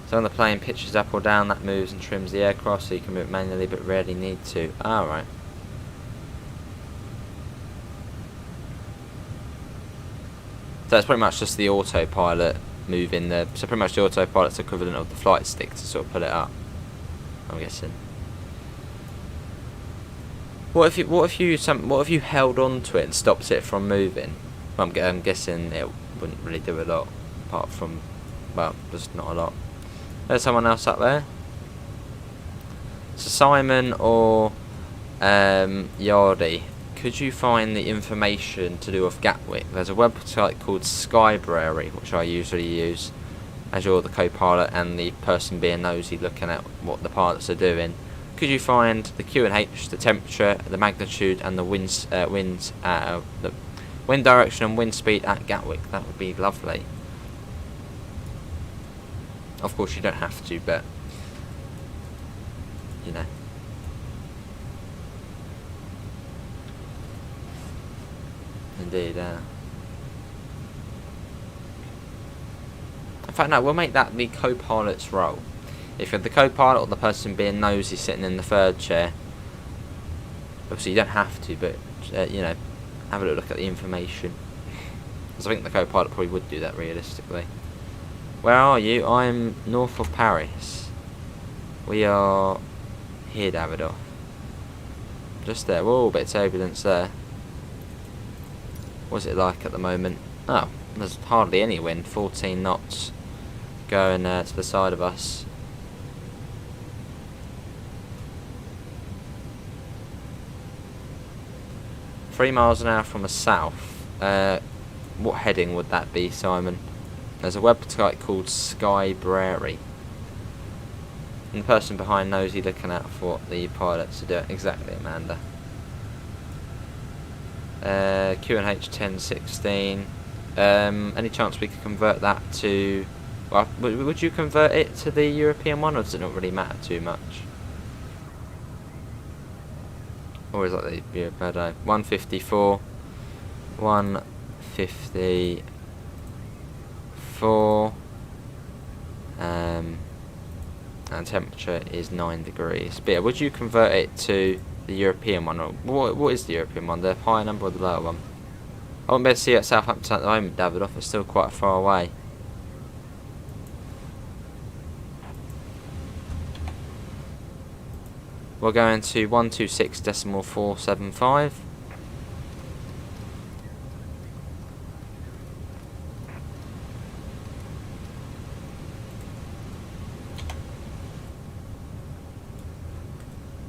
So when the plane pitches up or down, that moves and trims the aircraft so you can move it manually but rarely need to. Alright. So it's pretty much just the autopilot moving the... So pretty much the autopilot's equivalent of the flight stick to sort of put it up, I'm guessing. What if you held on to it and stopped it from moving? Well, I'm guessing it wouldn't really do a lot, apart from, well, just not a lot. There's someone else up there. So Simon or Yardy, could you find the information to do with Gatwick? There's a website called Skybrary, which I usually use, as you're the co-pilot and the person being nosy looking at what the pilots are doing. Could you find the QNH, the temperature, the magnitude, and the the wind direction and wind speed at Gatwick? That would be lovely. Of course, you don't have to, but you know. Indeed, In fact, no, we'll make that the co-pilot's role. If you're the co-pilot or the person being nosy sitting in the third chair, obviously you don't have to, but you know, have a little look at the information. Because I think the co-pilot probably would do that realistically. Where are you? I'm north of Paris. We are here, Davidoff. Just there. Whoa, bit of turbulence there. What's it like at the moment? Oh, there's hardly any wind. 14 knots going to the side of us. Three miles an hour from the south. What heading would that be, Simon? There's a website called Skybrary. And the person behind nosy looking out for what the pilots are doing. Exactly, Amanda. QNH 1016. Any chance we could convert that to... Well, would you convert it to the European one, or does it not really matter too much? Or is that the European? I don't know. 154. 154. And temperature is 9 degrees. But yeah, would you convert it to the European one? Or what is the European one? The higher number or the lower one? I won't be able to see it at Southampton at the moment, Davidoff. It's still quite far away. We're going to 126.475.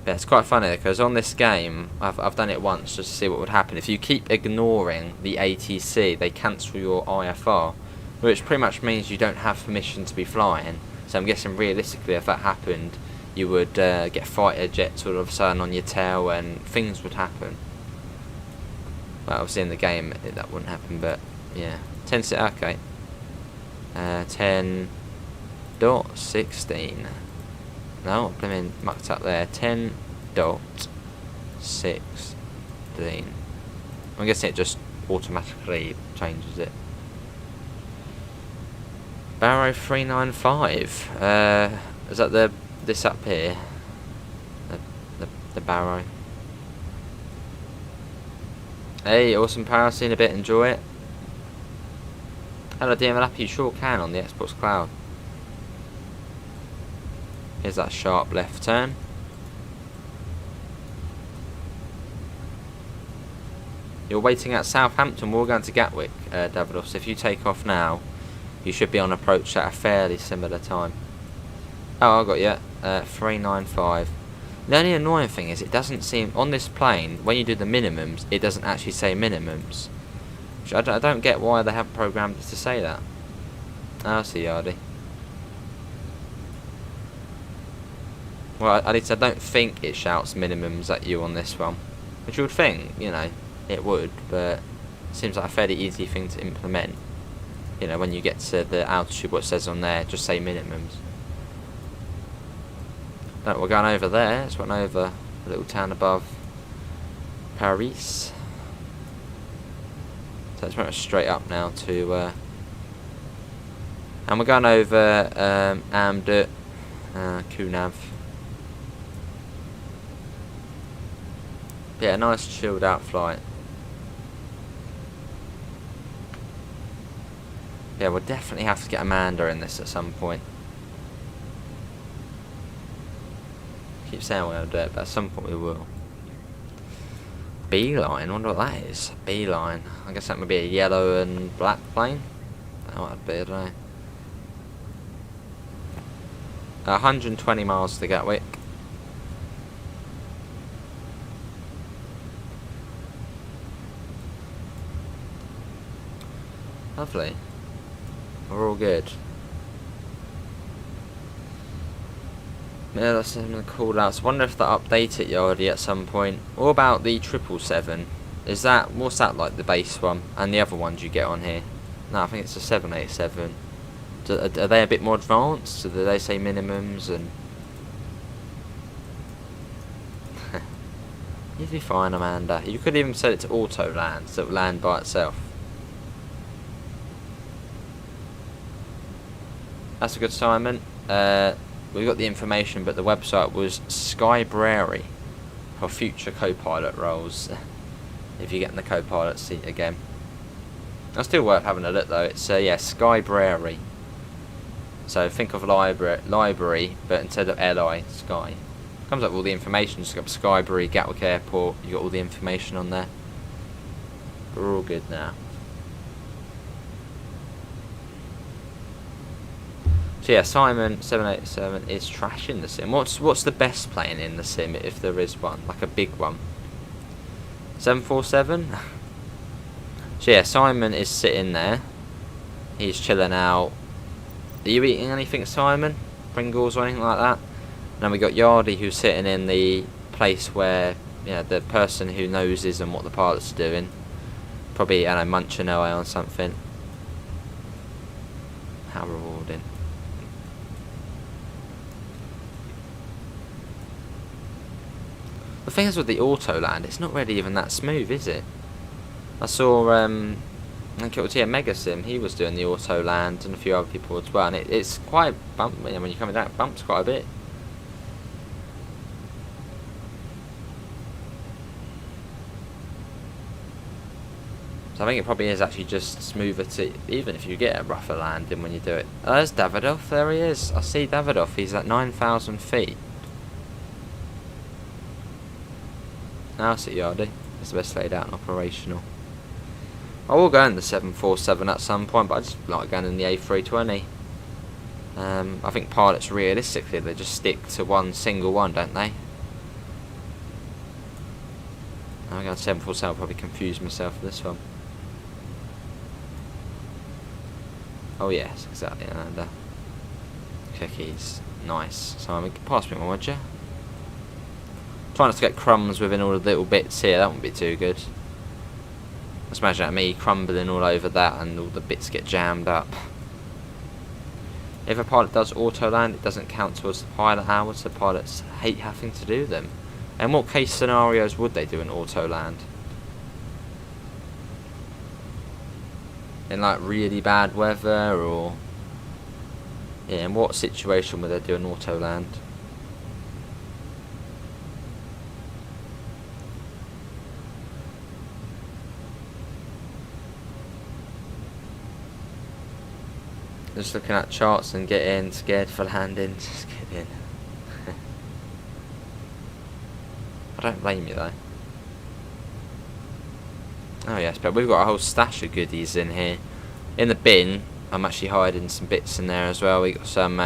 Yeah, it's quite funny because on this game, I've done it once just to see what would happen. If you keep ignoring the ATC, they cancel your IFR, which pretty much means you don't have permission to be flying. So I'm guessing realistically, if that happened, you would get fighter jets all of a sudden on your tail and things would happen. Well, obviously in the game that wouldn't happen, but yeah. 10, okay. 10.16. No, I mean mucked up there. 10.16. I'm guessing it just automatically changes it. Barrow 395. Is that this up here? The Barrow. Hey, awesome power, seen a bit, enjoy it. Hello DML Apu, you sure can on the Xbox Cloud. Here's that sharp left turn. You're waiting at Southampton, we're going to Gatwick, Davidos. So if you take off now, you should be on approach at a fairly similar time. Oh, I got you. 395. The only annoying thing is it doesn't seem, on this plane, when you do the minimums, it doesn't actually say minimums. Which I don't get why they haven't programmed it to say that. Oh, I see, Yardy. Well, at least I don't think it shouts minimums at you on this one. Which you would think, you know, it would, but it seems like a fairly easy thing to implement. You know, when you get to the altitude, what it says on there, just say minimums. No, we're going over there. Let's run over a little town above Paris. So it's pretty much straight up now to... and we're going over Amdet, Kunav. Yeah, nice chilled out flight. Yeah, we'll definitely have to get Amanda in this at some point. Keep saying we're going to do it, but at some point we will. Beeline, I wonder what that is. Beeline. I guess that would be a yellow and black plane. That might be, I don't know. 120 miles to Gatwick. Lovely. We're all good. Yeah, that's the call outs. I wonder if they update it already at some point. What about the 777? Is that, what's that like, the base one? And the other ones you get on here? No, I think it's a 787. Are they a bit more advanced? So do they say minimums and... You'd be fine, Amanda. You could even set it to auto land, so it would land by itself. That's a good assignment. We got the information, but the website was Skybrary for future co-pilot roles. If you're getting the co-pilot seat again, it's still worth having a look though. It's yeah, Skybrary. So think of library, but instead of LI, Sky. Comes up with all the information. Just got Skybrary, Gatwick Airport. You got all the information on there. We're all good now. So yeah, Simon 787 is trashing the sim. What's the best plane in the sim if there is one, like a big one? 747. So yeah, Simon is sitting there. He's chilling out. Are you eating anything, Simon? Pringles or anything like that? And then we got Yardy, who's sitting in the place where, you know, the person who noses and what the pilots are doing. Probably, I don't know, munching away on something. How rewarding. The thing is with the auto land, it's not really even that smooth, is it? I saw, I think it was, yeah, Megasim, he was doing the auto land and a few other people as well, and it's quite bumpy, you know, when you're coming down, it bumps quite a bit. So I think it probably is actually just smoother to, even if you get a rougher landing when you do it. Oh, there's Davidoff, there he is. I see Davidoff, he's at 9,000 feet. Now it's at Yardie. It's the best laid out and operational. I will go in the 747 at some point, but I just like going in the A320. I think pilots realistically they just stick to one single one, don't they? I'm going 747. I'll probably confuse myself with this one. Oh yes, exactly. And cookies, nice. So pass me one, would you? Trying not to get crumbs within all the little bits here. That wouldn't be too good. Just imagine me crumbling all over that and all the bits get jammed up. If a pilot does auto land, it doesn't count towards the pilot hours, so pilots hate having to do them. And what case scenarios would they do an auto land? In like really bad weather, or yeah, in what situation would they do an auto land? Just looking at charts and getting scared for landing. Just get in. I don't blame you though. Oh yes, but we've got a whole stash of goodies in here. In the bin, I'm actually hiding some bits in there as well. We got some,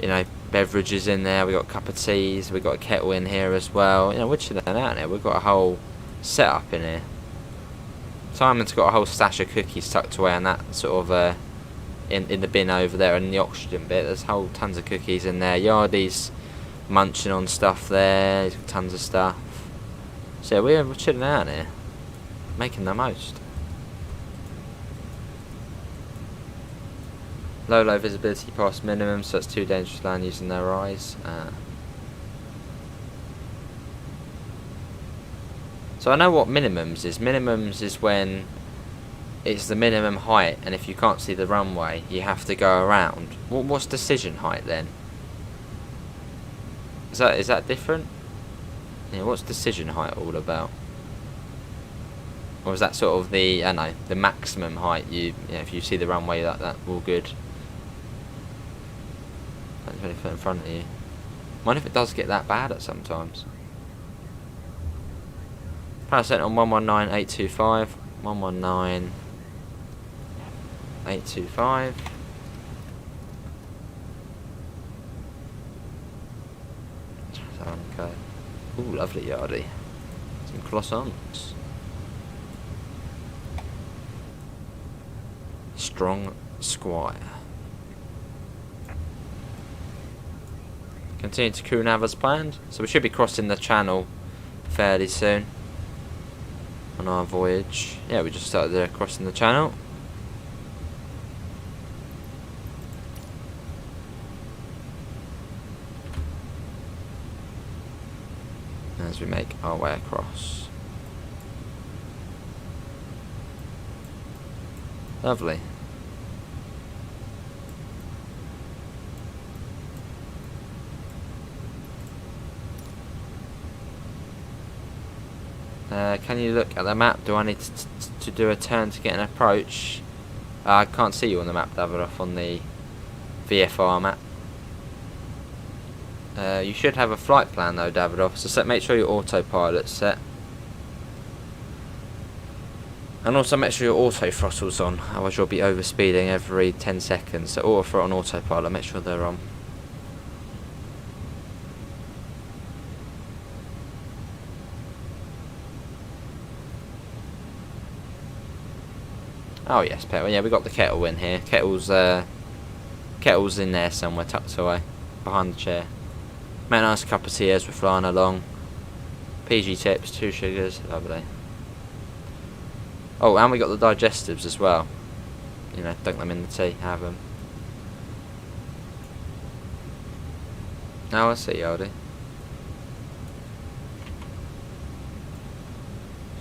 you know, beverages in there. We got a cup of teas. We got a kettle in here as well. You know, we're chilling out here. We've got a whole setup in here. Simon's got a whole stash of cookies tucked away in that sort of in the bin over there, in the oxygen bit. There's whole tons of cookies in there. Yardie's munching on stuff there. He's got tons of stuff. So yeah, we're chilling out here, making the most. Low visibility past minimum, so it's too dangerous to land using their eyes. So I know what minimums is. Minimums is when it's the minimum height, and if you can't see the runway, you have to go around. What's decision height then? Is that different? Yeah, what's decision height all about? Or is that sort of the, I don't know, the maximum height? You know, if you see the runway, that all good. That's really in front of you. Mind if it does get that bad at sometimes. Power set on 119.825. 119.825. Okay. Ooh, lovely Yardie. Some croissants. Strong Squire. Continue to crew nav as planned. So we should be crossing the channel fairly soon on our voyage. Yeah, we just started there crossing the channel. As we make our way across. Lovely. Can you look at the map? Do I need to do a turn to get an approach? I can't see you on the map, Davidoff, on the VFR map. You should have a flight plan though, Davidoff, so make sure your autopilot's set. And also make sure your auto throttle's on, otherwise you'll be overspeeding every 10 seconds. So auto throttle and autopilot, make sure they're on. Oh yes, Pet. Well, yeah, we got the kettle in here. Kettle's in there somewhere, tucked away behind the chair. Make a nice cup of tea as we're flying along. PG tips, 2 sugars, lovely. Oh, and we got the digestives as well. You know, dunk them in the tea, have them. Now I see, Yardie.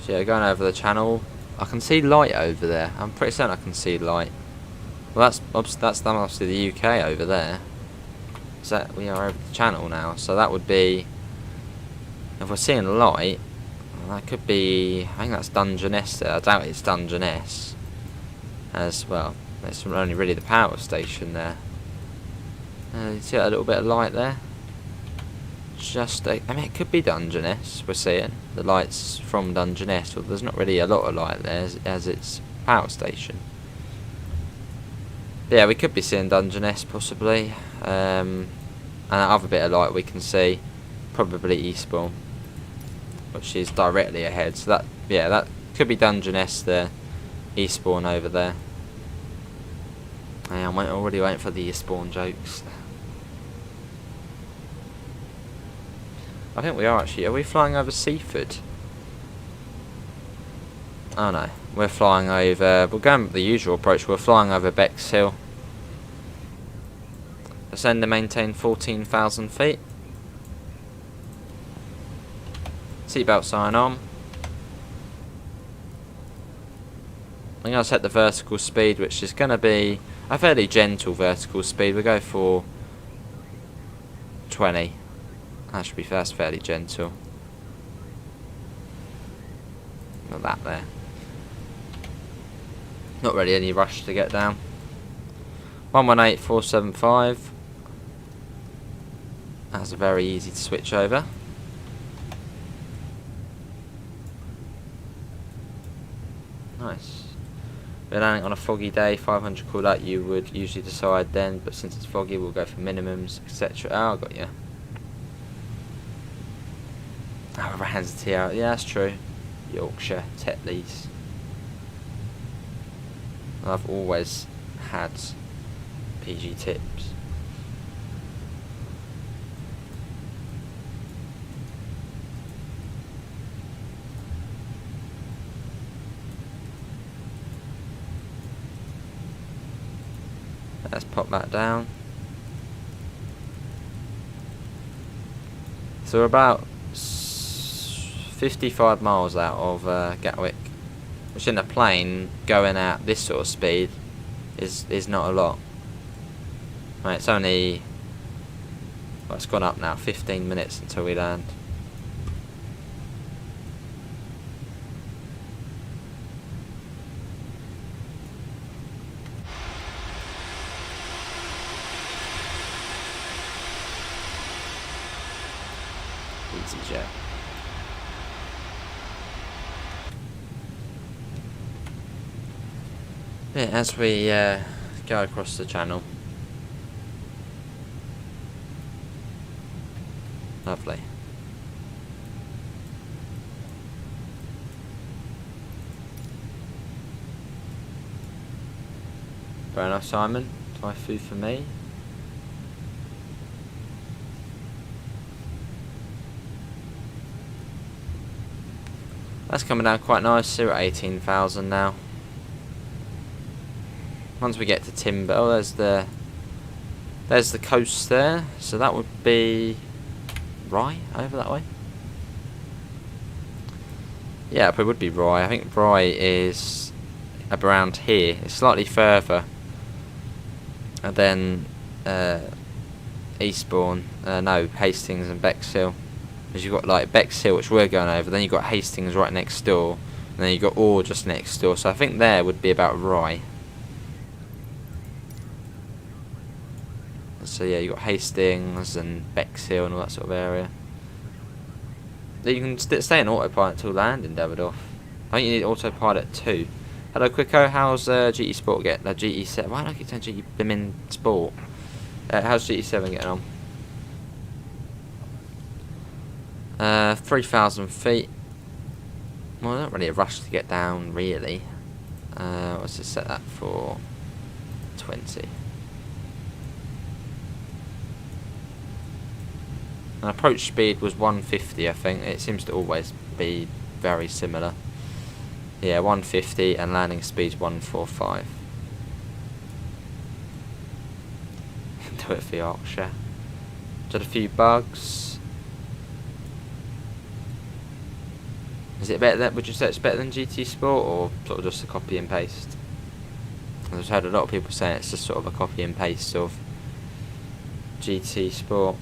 So yeah, going over the channel. I can see light over there. I'm pretty certain I can see light. Well, that's obviously the UK over there. So that we are over the channel now. So that would be, if we're seeing light, well, that could be. I think that's Dungeness there. I doubt it's Dungeness as well. It's only really the power station there. You see a little bit of light there. just I mean, it could be Dungeness. We're seeing the lights from Dungeness, but there's not really a lot of light there as it's power station. Yeah, we could be seeing Dungeness possibly, and that other bit of light we can see probably Eastbourne, which is directly ahead. So that, yeah, that could be Dungeness there, Eastbourne over there. Yeah, I'm already waiting for the Eastbourne jokes. I think we are actually. Are we flying over Seaford? Oh no, we're flying over. We're going with the usual approach. We're flying over Bexhill. Ascend and maintain 14,000 feet. Seatbelt sign on. I'm going to set the vertical speed, which is going to be a fairly gentle vertical speed. We'll go for 20. That should be first fairly gentle. Not that there. Not really any rush to get down. 118475. That's very easy to switch over. Nice. We're landing on a foggy day, 500 call out. You would usually decide then, but since it's foggy, we'll go for minimums, etc. Oh, I got you. Oh, Ramsey out. Yeah, that's true. Yorkshire, Tetleys. I've always had PG tips. Let's pop that down. So we're about 55 miles out of Gatwick, which in a plane going at this sort of speed is not a lot. Right, it's only, well, it's gone up now, 15 minutes until we land. EasyJet. Yeah, as we go across the channel. Lovely. Fair enough, Simon. Thai food for me. That's coming down quite nice. We're at 18,000 now. Once we get to Timber, oh, there's the coast there. So that would be Rye over that way. Yeah, it would be Rye. I think Rye is around here. It's slightly further. And then Eastbourne, no, Hastings and Bexhill. Because you've got like Bexhill, which we're going over, then you've got Hastings right next door, and then you've got Orr just next door. So I think there would be about Rye. So yeah, you've got Hastings and Bexhill and all that sort of area. You can stay in autopilot until landing, Davidoff. I think you need autopilot 2. Hello, Quicko. How's GT Sport getting? GT7. Why do I keep saying GT Bimin Sport? How's GT7 getting on? 3,000 feet. Well, not really a rush to get down, really. Let's just set that for 20. And approach speed was 150, I think. It seems to always be very similar. Yeah, 150, and landing speed's 145. Do it for Yorkshire. Just a few bugs. Is it better than, would you say it's better than GT Sport, or sort of just a copy and paste? I've heard a lot of people saying it's just sort of a copy and paste of GT Sport.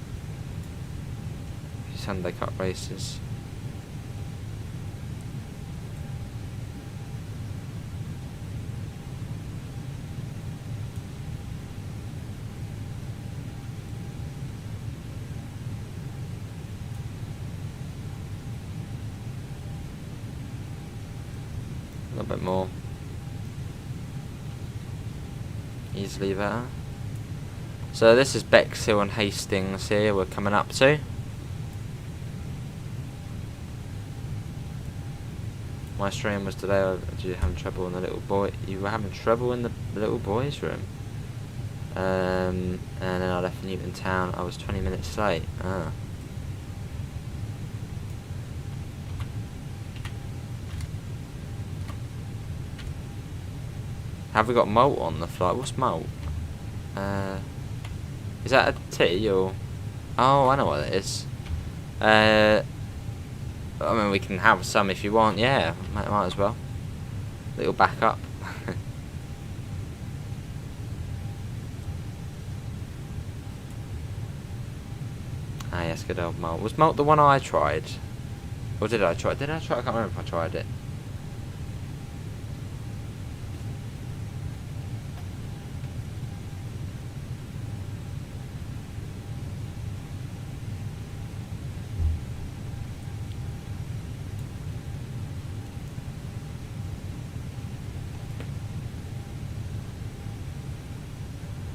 Sunday Cup races. A little bit more. Easily better. So this is Bexhill and Hastings here we're coming up to. My stream was today, you having trouble in the little boy, you were having trouble in the little boy's room. And then I left Newton Town, I was 20 minutes late. Ah. Have we got malt on the flight? What's malt? Is that a tea or? Oh, I know what it is. I mean, we can have some if you want. Yeah, might as well. Little backup. Ah, yes, good old malt. Was malt the one I tried? Or did I try? Did I try? I can't remember if I tried it.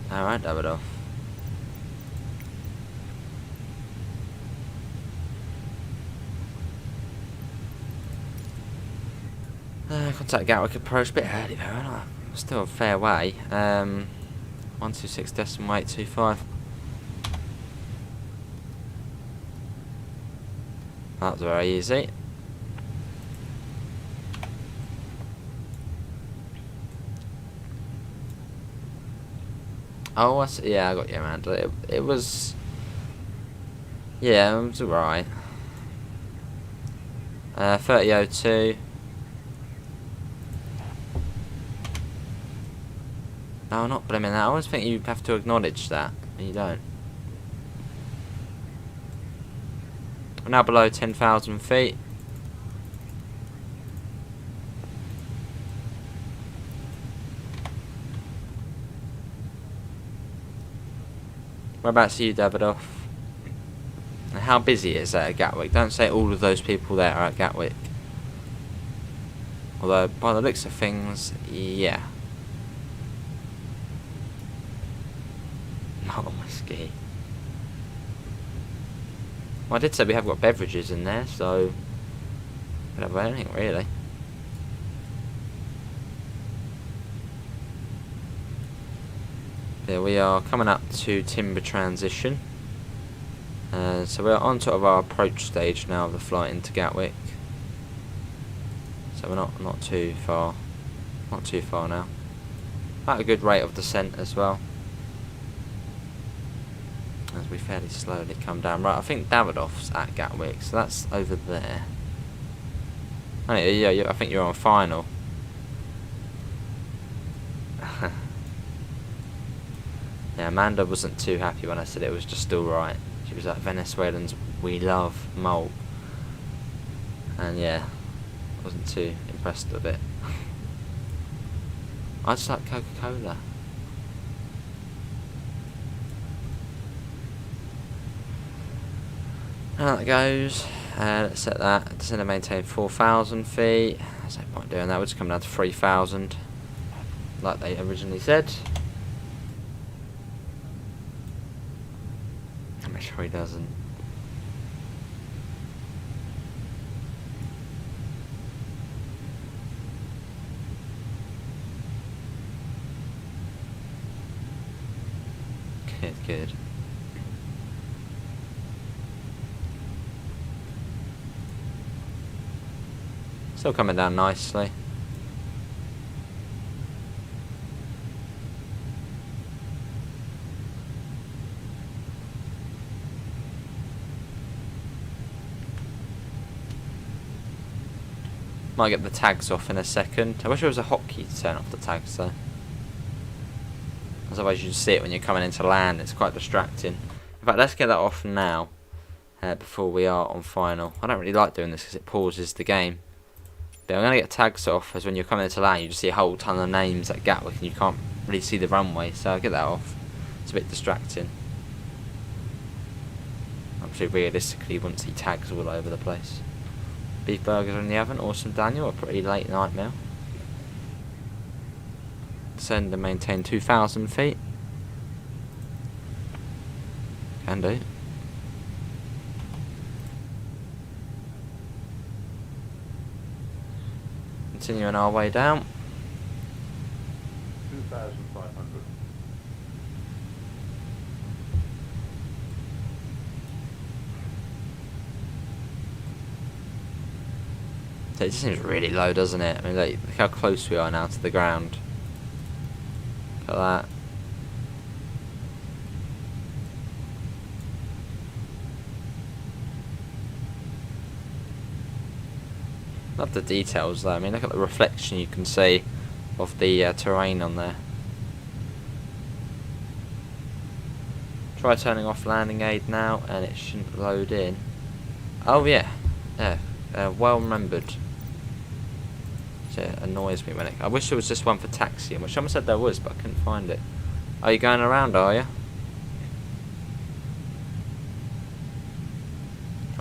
Alright, dab it off. Contact Gatwick approach a bit early though, aren't I? Still a fair way. 126.825. That's very easy. Oh, yeah, I got you, Amanda. It was... Yeah, it was alright. 30.02. No, not blaming that. I always think you have to acknowledge that, and you don't. We're now below 10,000 feet. Whereabouts are you, Davidoff? And how busy is that at Gatwick? Don't say all of those people there are at Gatwick. Although, by the looks of things, yeah. Not on whiskey. Well, I did say we have got beverages in there, so... we don't have anything, really. There we are, coming up to timber transition. So we're on sort of our approach stage now of the flight into Gatwick. So we're not too far. Not too far now. At a good rate of descent as well. As we fairly slowly come down. Right, I think Davidoff's at Gatwick, so that's over there. Oh, yeah, I think you're on final. Yeah, Amanda wasn't too happy when I said it was just alright. She was like, Venezuelans, we love malt. And yeah, wasn't too impressed with it. I just like Coca-Cola. How that goes. Let's set that. Descend and maintain 4,000 feet. There's no point doing that. We're just coming down to 3,000. Like they originally said. Make sure he doesn't. Good. Still coming down nicely. Might get the tags off in a second. I wish there was a hotkey to turn off the tags though. Otherwise you just see it when you're coming into land. It's quite distracting. In fact, let's get that off now. Before we are on final. I don't really like doing this because it pauses the game. But I'm going to get tags off, as when you're coming into land you just see a whole ton of names at Gatwick and you can't really see the runway. So I'll get that off. It's a bit distracting. Actually, realistically you wouldn't see tags all over the place. Beef burgers in the oven. Awesome, Daniel. A pretty late night meal. Descend and maintain 2,000 feet. Can do. Continuing our way down. 2,500. So it just seems really low, doesn't it? I mean, look how close we are now to the ground. Look at that. Love the details though. I mean, look at the reflection you can see of the terrain on there. Try turning off landing aid now, and it shouldn't load in. Oh yeah, yeah, well remembered. It annoys me when it. I wish there was just one for taxiing, which someone said there was, but I couldn't find it. Are you going around? Are you?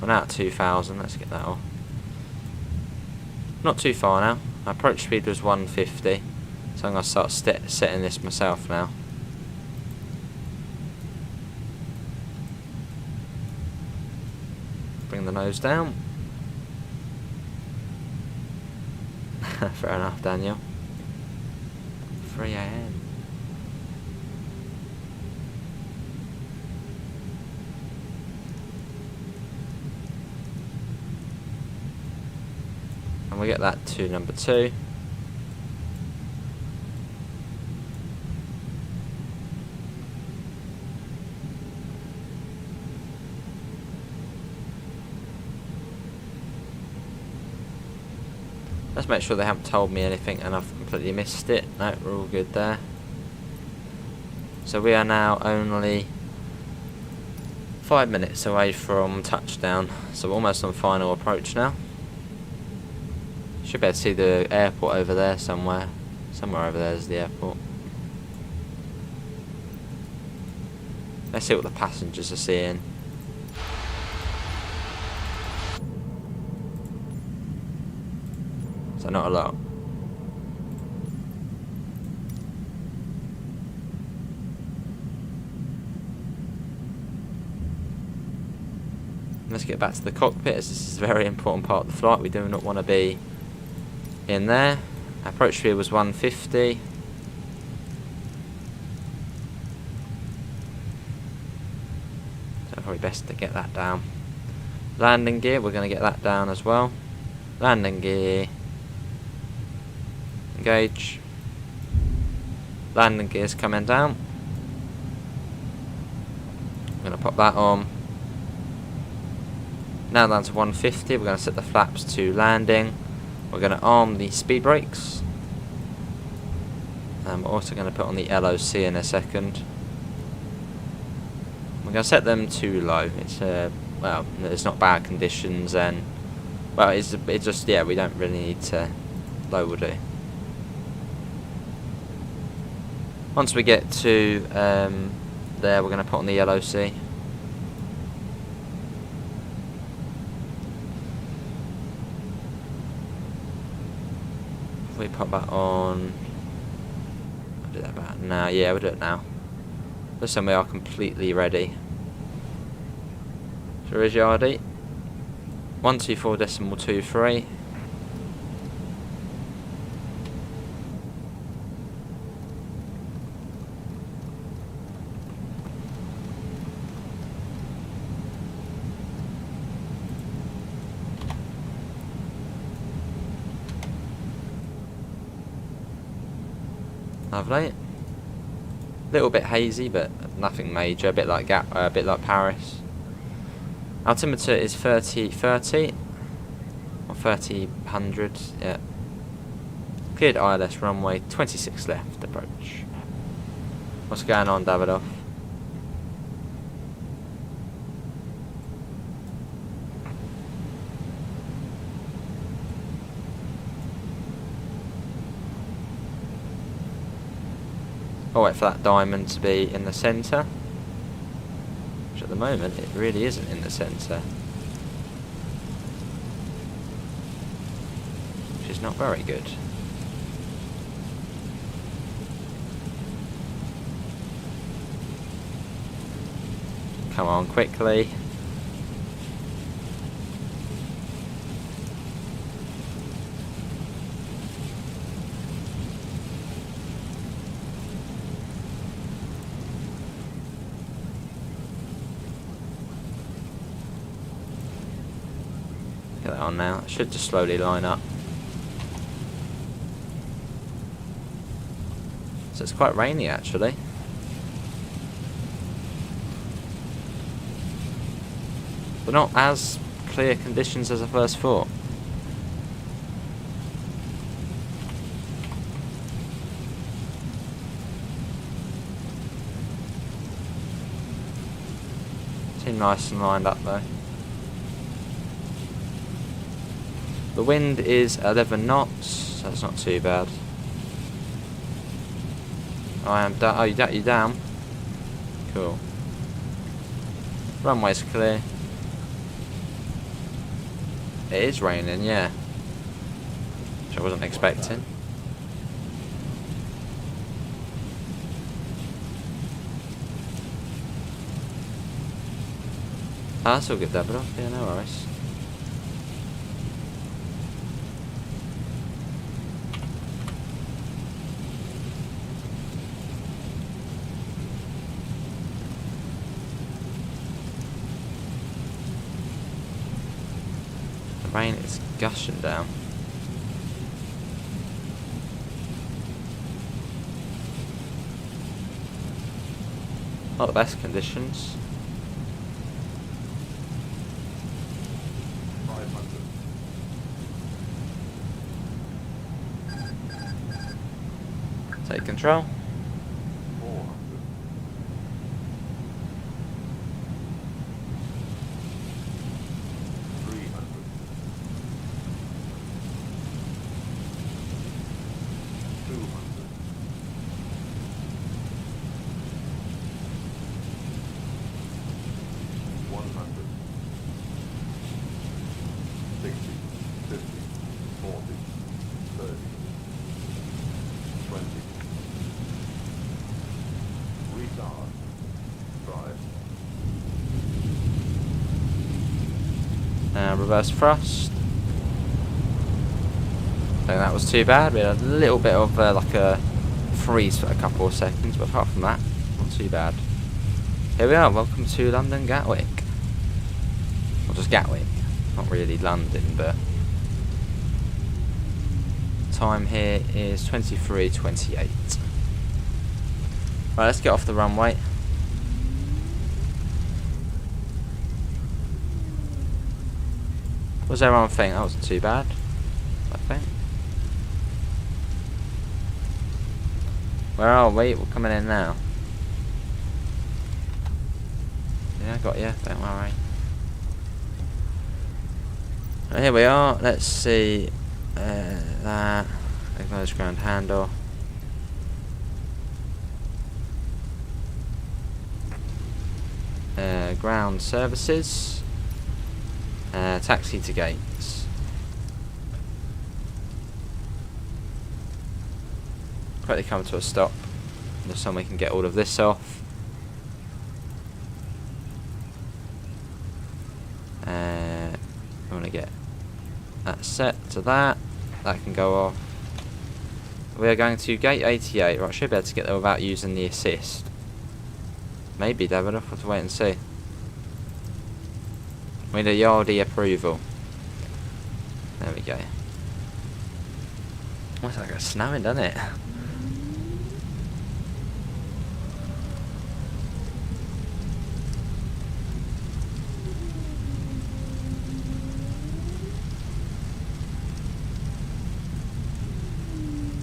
I'm out at 2,000. Let's get that off. Not too far now. My approach speed was 150, so I'm gonna start setting this myself now. Bring the nose down. Fair enough, Daniel. 3 AM. And we get that to number 2. Let's make sure they haven't told me anything and I've completely missed it. No, we're all good there. So we are now only 5 minutes away from touchdown. So we're almost on final approach now. Should be able to see the airport over there somewhere. Somewhere over there is the airport. Let's see what the passengers are seeing. So not a lot. Let's get back to the cockpit, as this is a very important part of the flight. We do not want to be in there. Approach speed was 150. So probably best to get that down. Landing gear, we're going to get that down as well. Landing gear. Engage. Landing gear's coming down. I'm going to pop that on. Now down to 150, we're going to set the flaps to landing. We're going to arm the speed brakes. And we're also going to put on the LOC in a second. We're going to set them too low. It's well, it's not bad conditions, and well, it's just, yeah, we don't really need to. Low will do. Once we get to there, we're going to put on the LOC. If we pop that on, I'll do that about now. Yeah, we'll do it now. Listen, we are completely ready. So here's your ID. 124.23. Lovely. Little bit hazy, but nothing major. A bit like Paris. Altimeter is 30 or 3000. Yeah. Cleared ILS runway 26 left approach. What's going on, Davidoff? I'll wait for that diamond to be in the centre, which at the moment it really isn't in the centre, which is not very good. Come on, quickly. Get that on now. It should just slowly line up. So it's quite rainy actually. But not as clear conditions as I first thought. Seem nice and lined up though. The wind is 11 knots, so that's not too bad. I am down. Oh, you down? Cool. Runway's clear. It is raining, yeah. Which I wasn't expecting. Oh, that's all good there, but yeah, no worries. Rain is gushing down. Not the best conditions. 500. Take control. 400. 300. 200. 100. 60, 50, 40, 30, 20. Retard. Drive. Reverse thrust. I think that was too bad. We had a little bit of like a freeze for a couple of seconds, but apart from that, not too bad. Here we are. Welcome to London Gatwick. Or just Gatwick. Not really London, but time here is 23:28. Right, let's get off the runway. What does everyone think? That wasn't too bad, I think. Where are we? We're coming in now. Yeah, I got you. Don't worry. Right, here we are. Let's see. That. Acknowledge ground handle. Ground services. Taxi to gates. Quickly come to a stop. Just so we can get all of this off. I want to get that set to that. That can go off. We are going to gate 88. Right, I should be able to get there without using the assist. Maybe, David. I'll have to wait and see. We need a Yardie approval. There we go. Looks like it's snowing, doesn't it?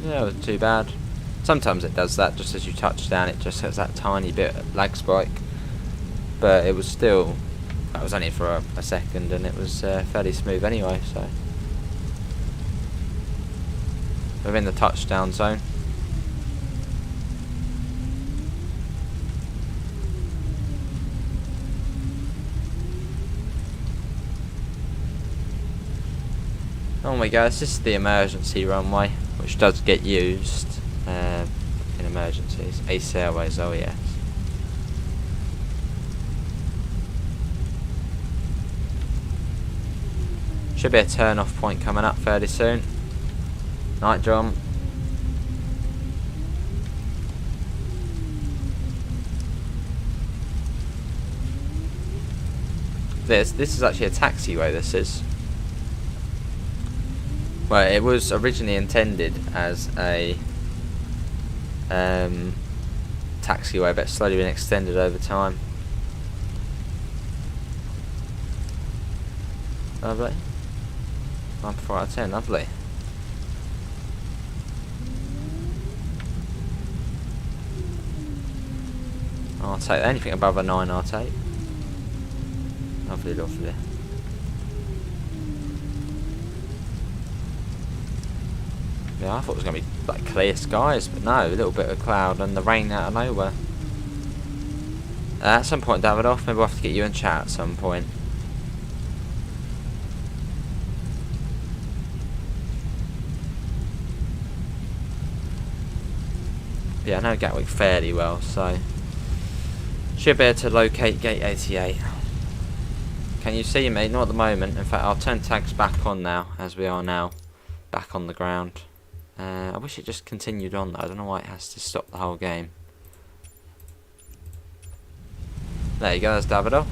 Yeah, it wasn't too bad. Sometimes it does that, just as you touch down, it just has that tiny bit of lag spike. But it was still, that was only for a second, and it was fairly smooth anyway, so. We're in the touchdown zone. Oh my god, this is the emergency runway, which does get used in emergencies. Ace Airways, oh yes. Should be a turn off point coming up fairly soon. Night jump. This is actually a taxiway, this is. Well, it was originally intended as a taxiway, but it's slowly been extended over time. Lovely. 9.4 out of 10, lovely. I'll take anything above a 9, I'll take. Lovely, lovely. Yeah, I thought it was going to be like clear skies, but no, a little bit of cloud and the rain out of nowhere. At some point, Davidoff, maybe we'll have to get you in chat at some point. Yeah, I know Gatwick fairly well, so should be able to locate gate 88. Can you see me? Not at the moment. In fact, I'll turn tags back on now, as we are now back on the ground. I wish it just continued on though. I don't know why it has to stop the whole game. There you go, that's Davidoff.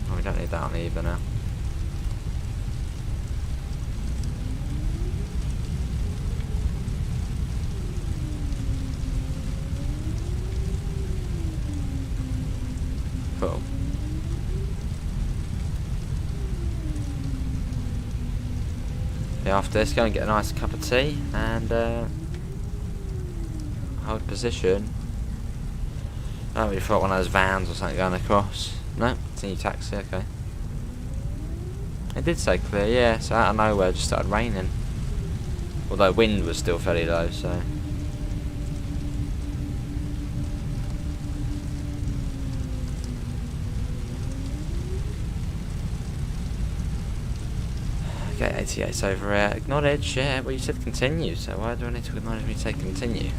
Oh, we don't need that on either now. Cool. Yeah, after this, go and get a nice cup of tea and hold position. Oh, we thought one of those vans or something going across. No, it's a new taxi, okay. It did say clear, yeah, so out of nowhere it just started raining. Although wind was still fairly low, so. Okay, 88's over here. Acknowledge, yeah, well you said continue, so why do I need to acknowledge when you say continue?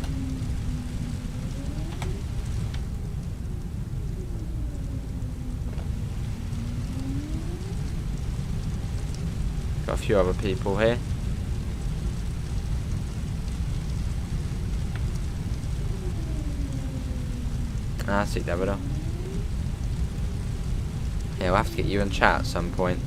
Got a few other people here. I see Davidoff. Yeah, we'll have to get you in chat at some point.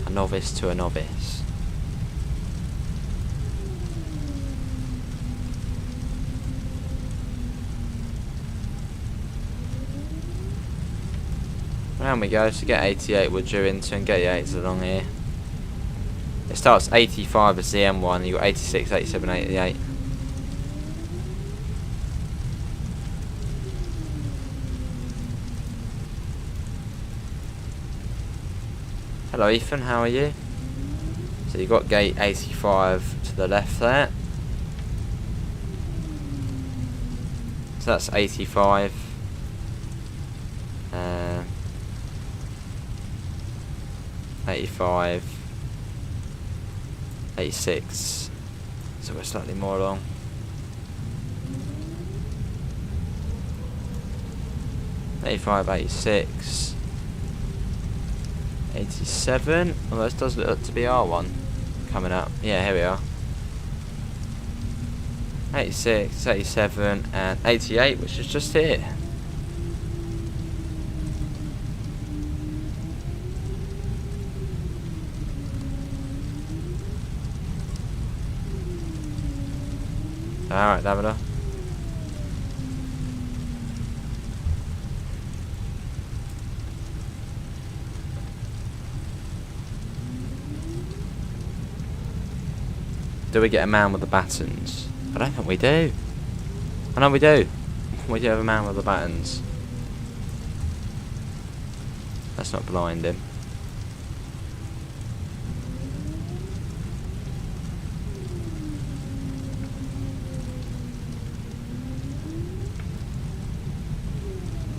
A novice to a novice. Round we go, so get 88 we're due into and get 88's along here. It starts 85 as the M1, you got 86, 87, 88. Hello Ethan, how are you? So you got gate 85 to the left there. So that's 85. 85. 86. So we're slightly more along. '85, 86. 87. Well, this does look to be R1 coming up. Yeah, here we are. 86, 87, and 88, which is just here. Alright, Davidoff. Do we get a man with the batons? I don't think we do. I know we do. We do have a man with the batons. Let's not blind him.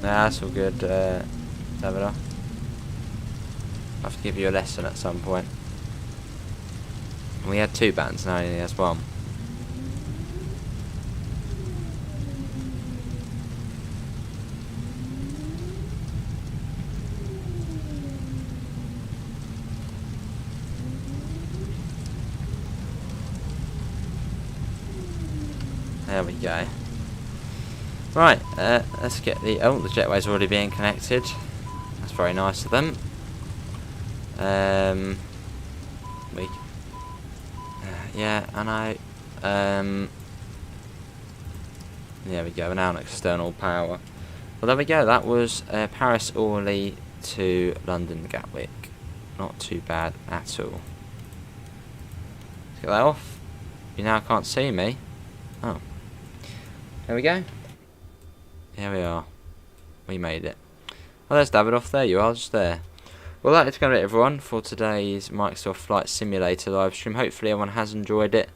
Nah, that's all good, Davidoff. I'll have to give you a lesson at some point. We had 2 bands, now he only has 1. There we go. Right, let's get the... Oh, the jetway's already being connected. That's very nice of them. Yeah, I know. There we go, now an external power. Well, there we go, that was Paris Orly to London Gatwick. Not too bad at all. Let's get that off. You now can't see me. Oh. There we go. Here we are. We made it. Well, there's Davidoff. There you are, just there. Well, that is going to be it, everyone, for today's Microsoft Flight Simulator live stream. Hopefully, everyone has enjoyed it.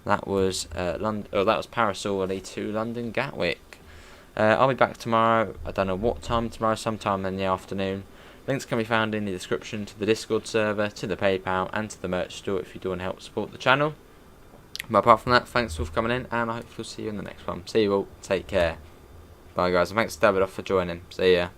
That was that was Paris Orly to London Gatwick. I'll be back tomorrow. I don't know what time tomorrow. Sometime in the afternoon. Links can be found in the description to the Discord server, to the PayPal, and to the merch store if you do want to help support the channel. But apart from that, thanks all for coming in, and I hope we'll see you in the next one. See you all. Take care. Bye, guys. And thanks to Davidoff for joining. See ya.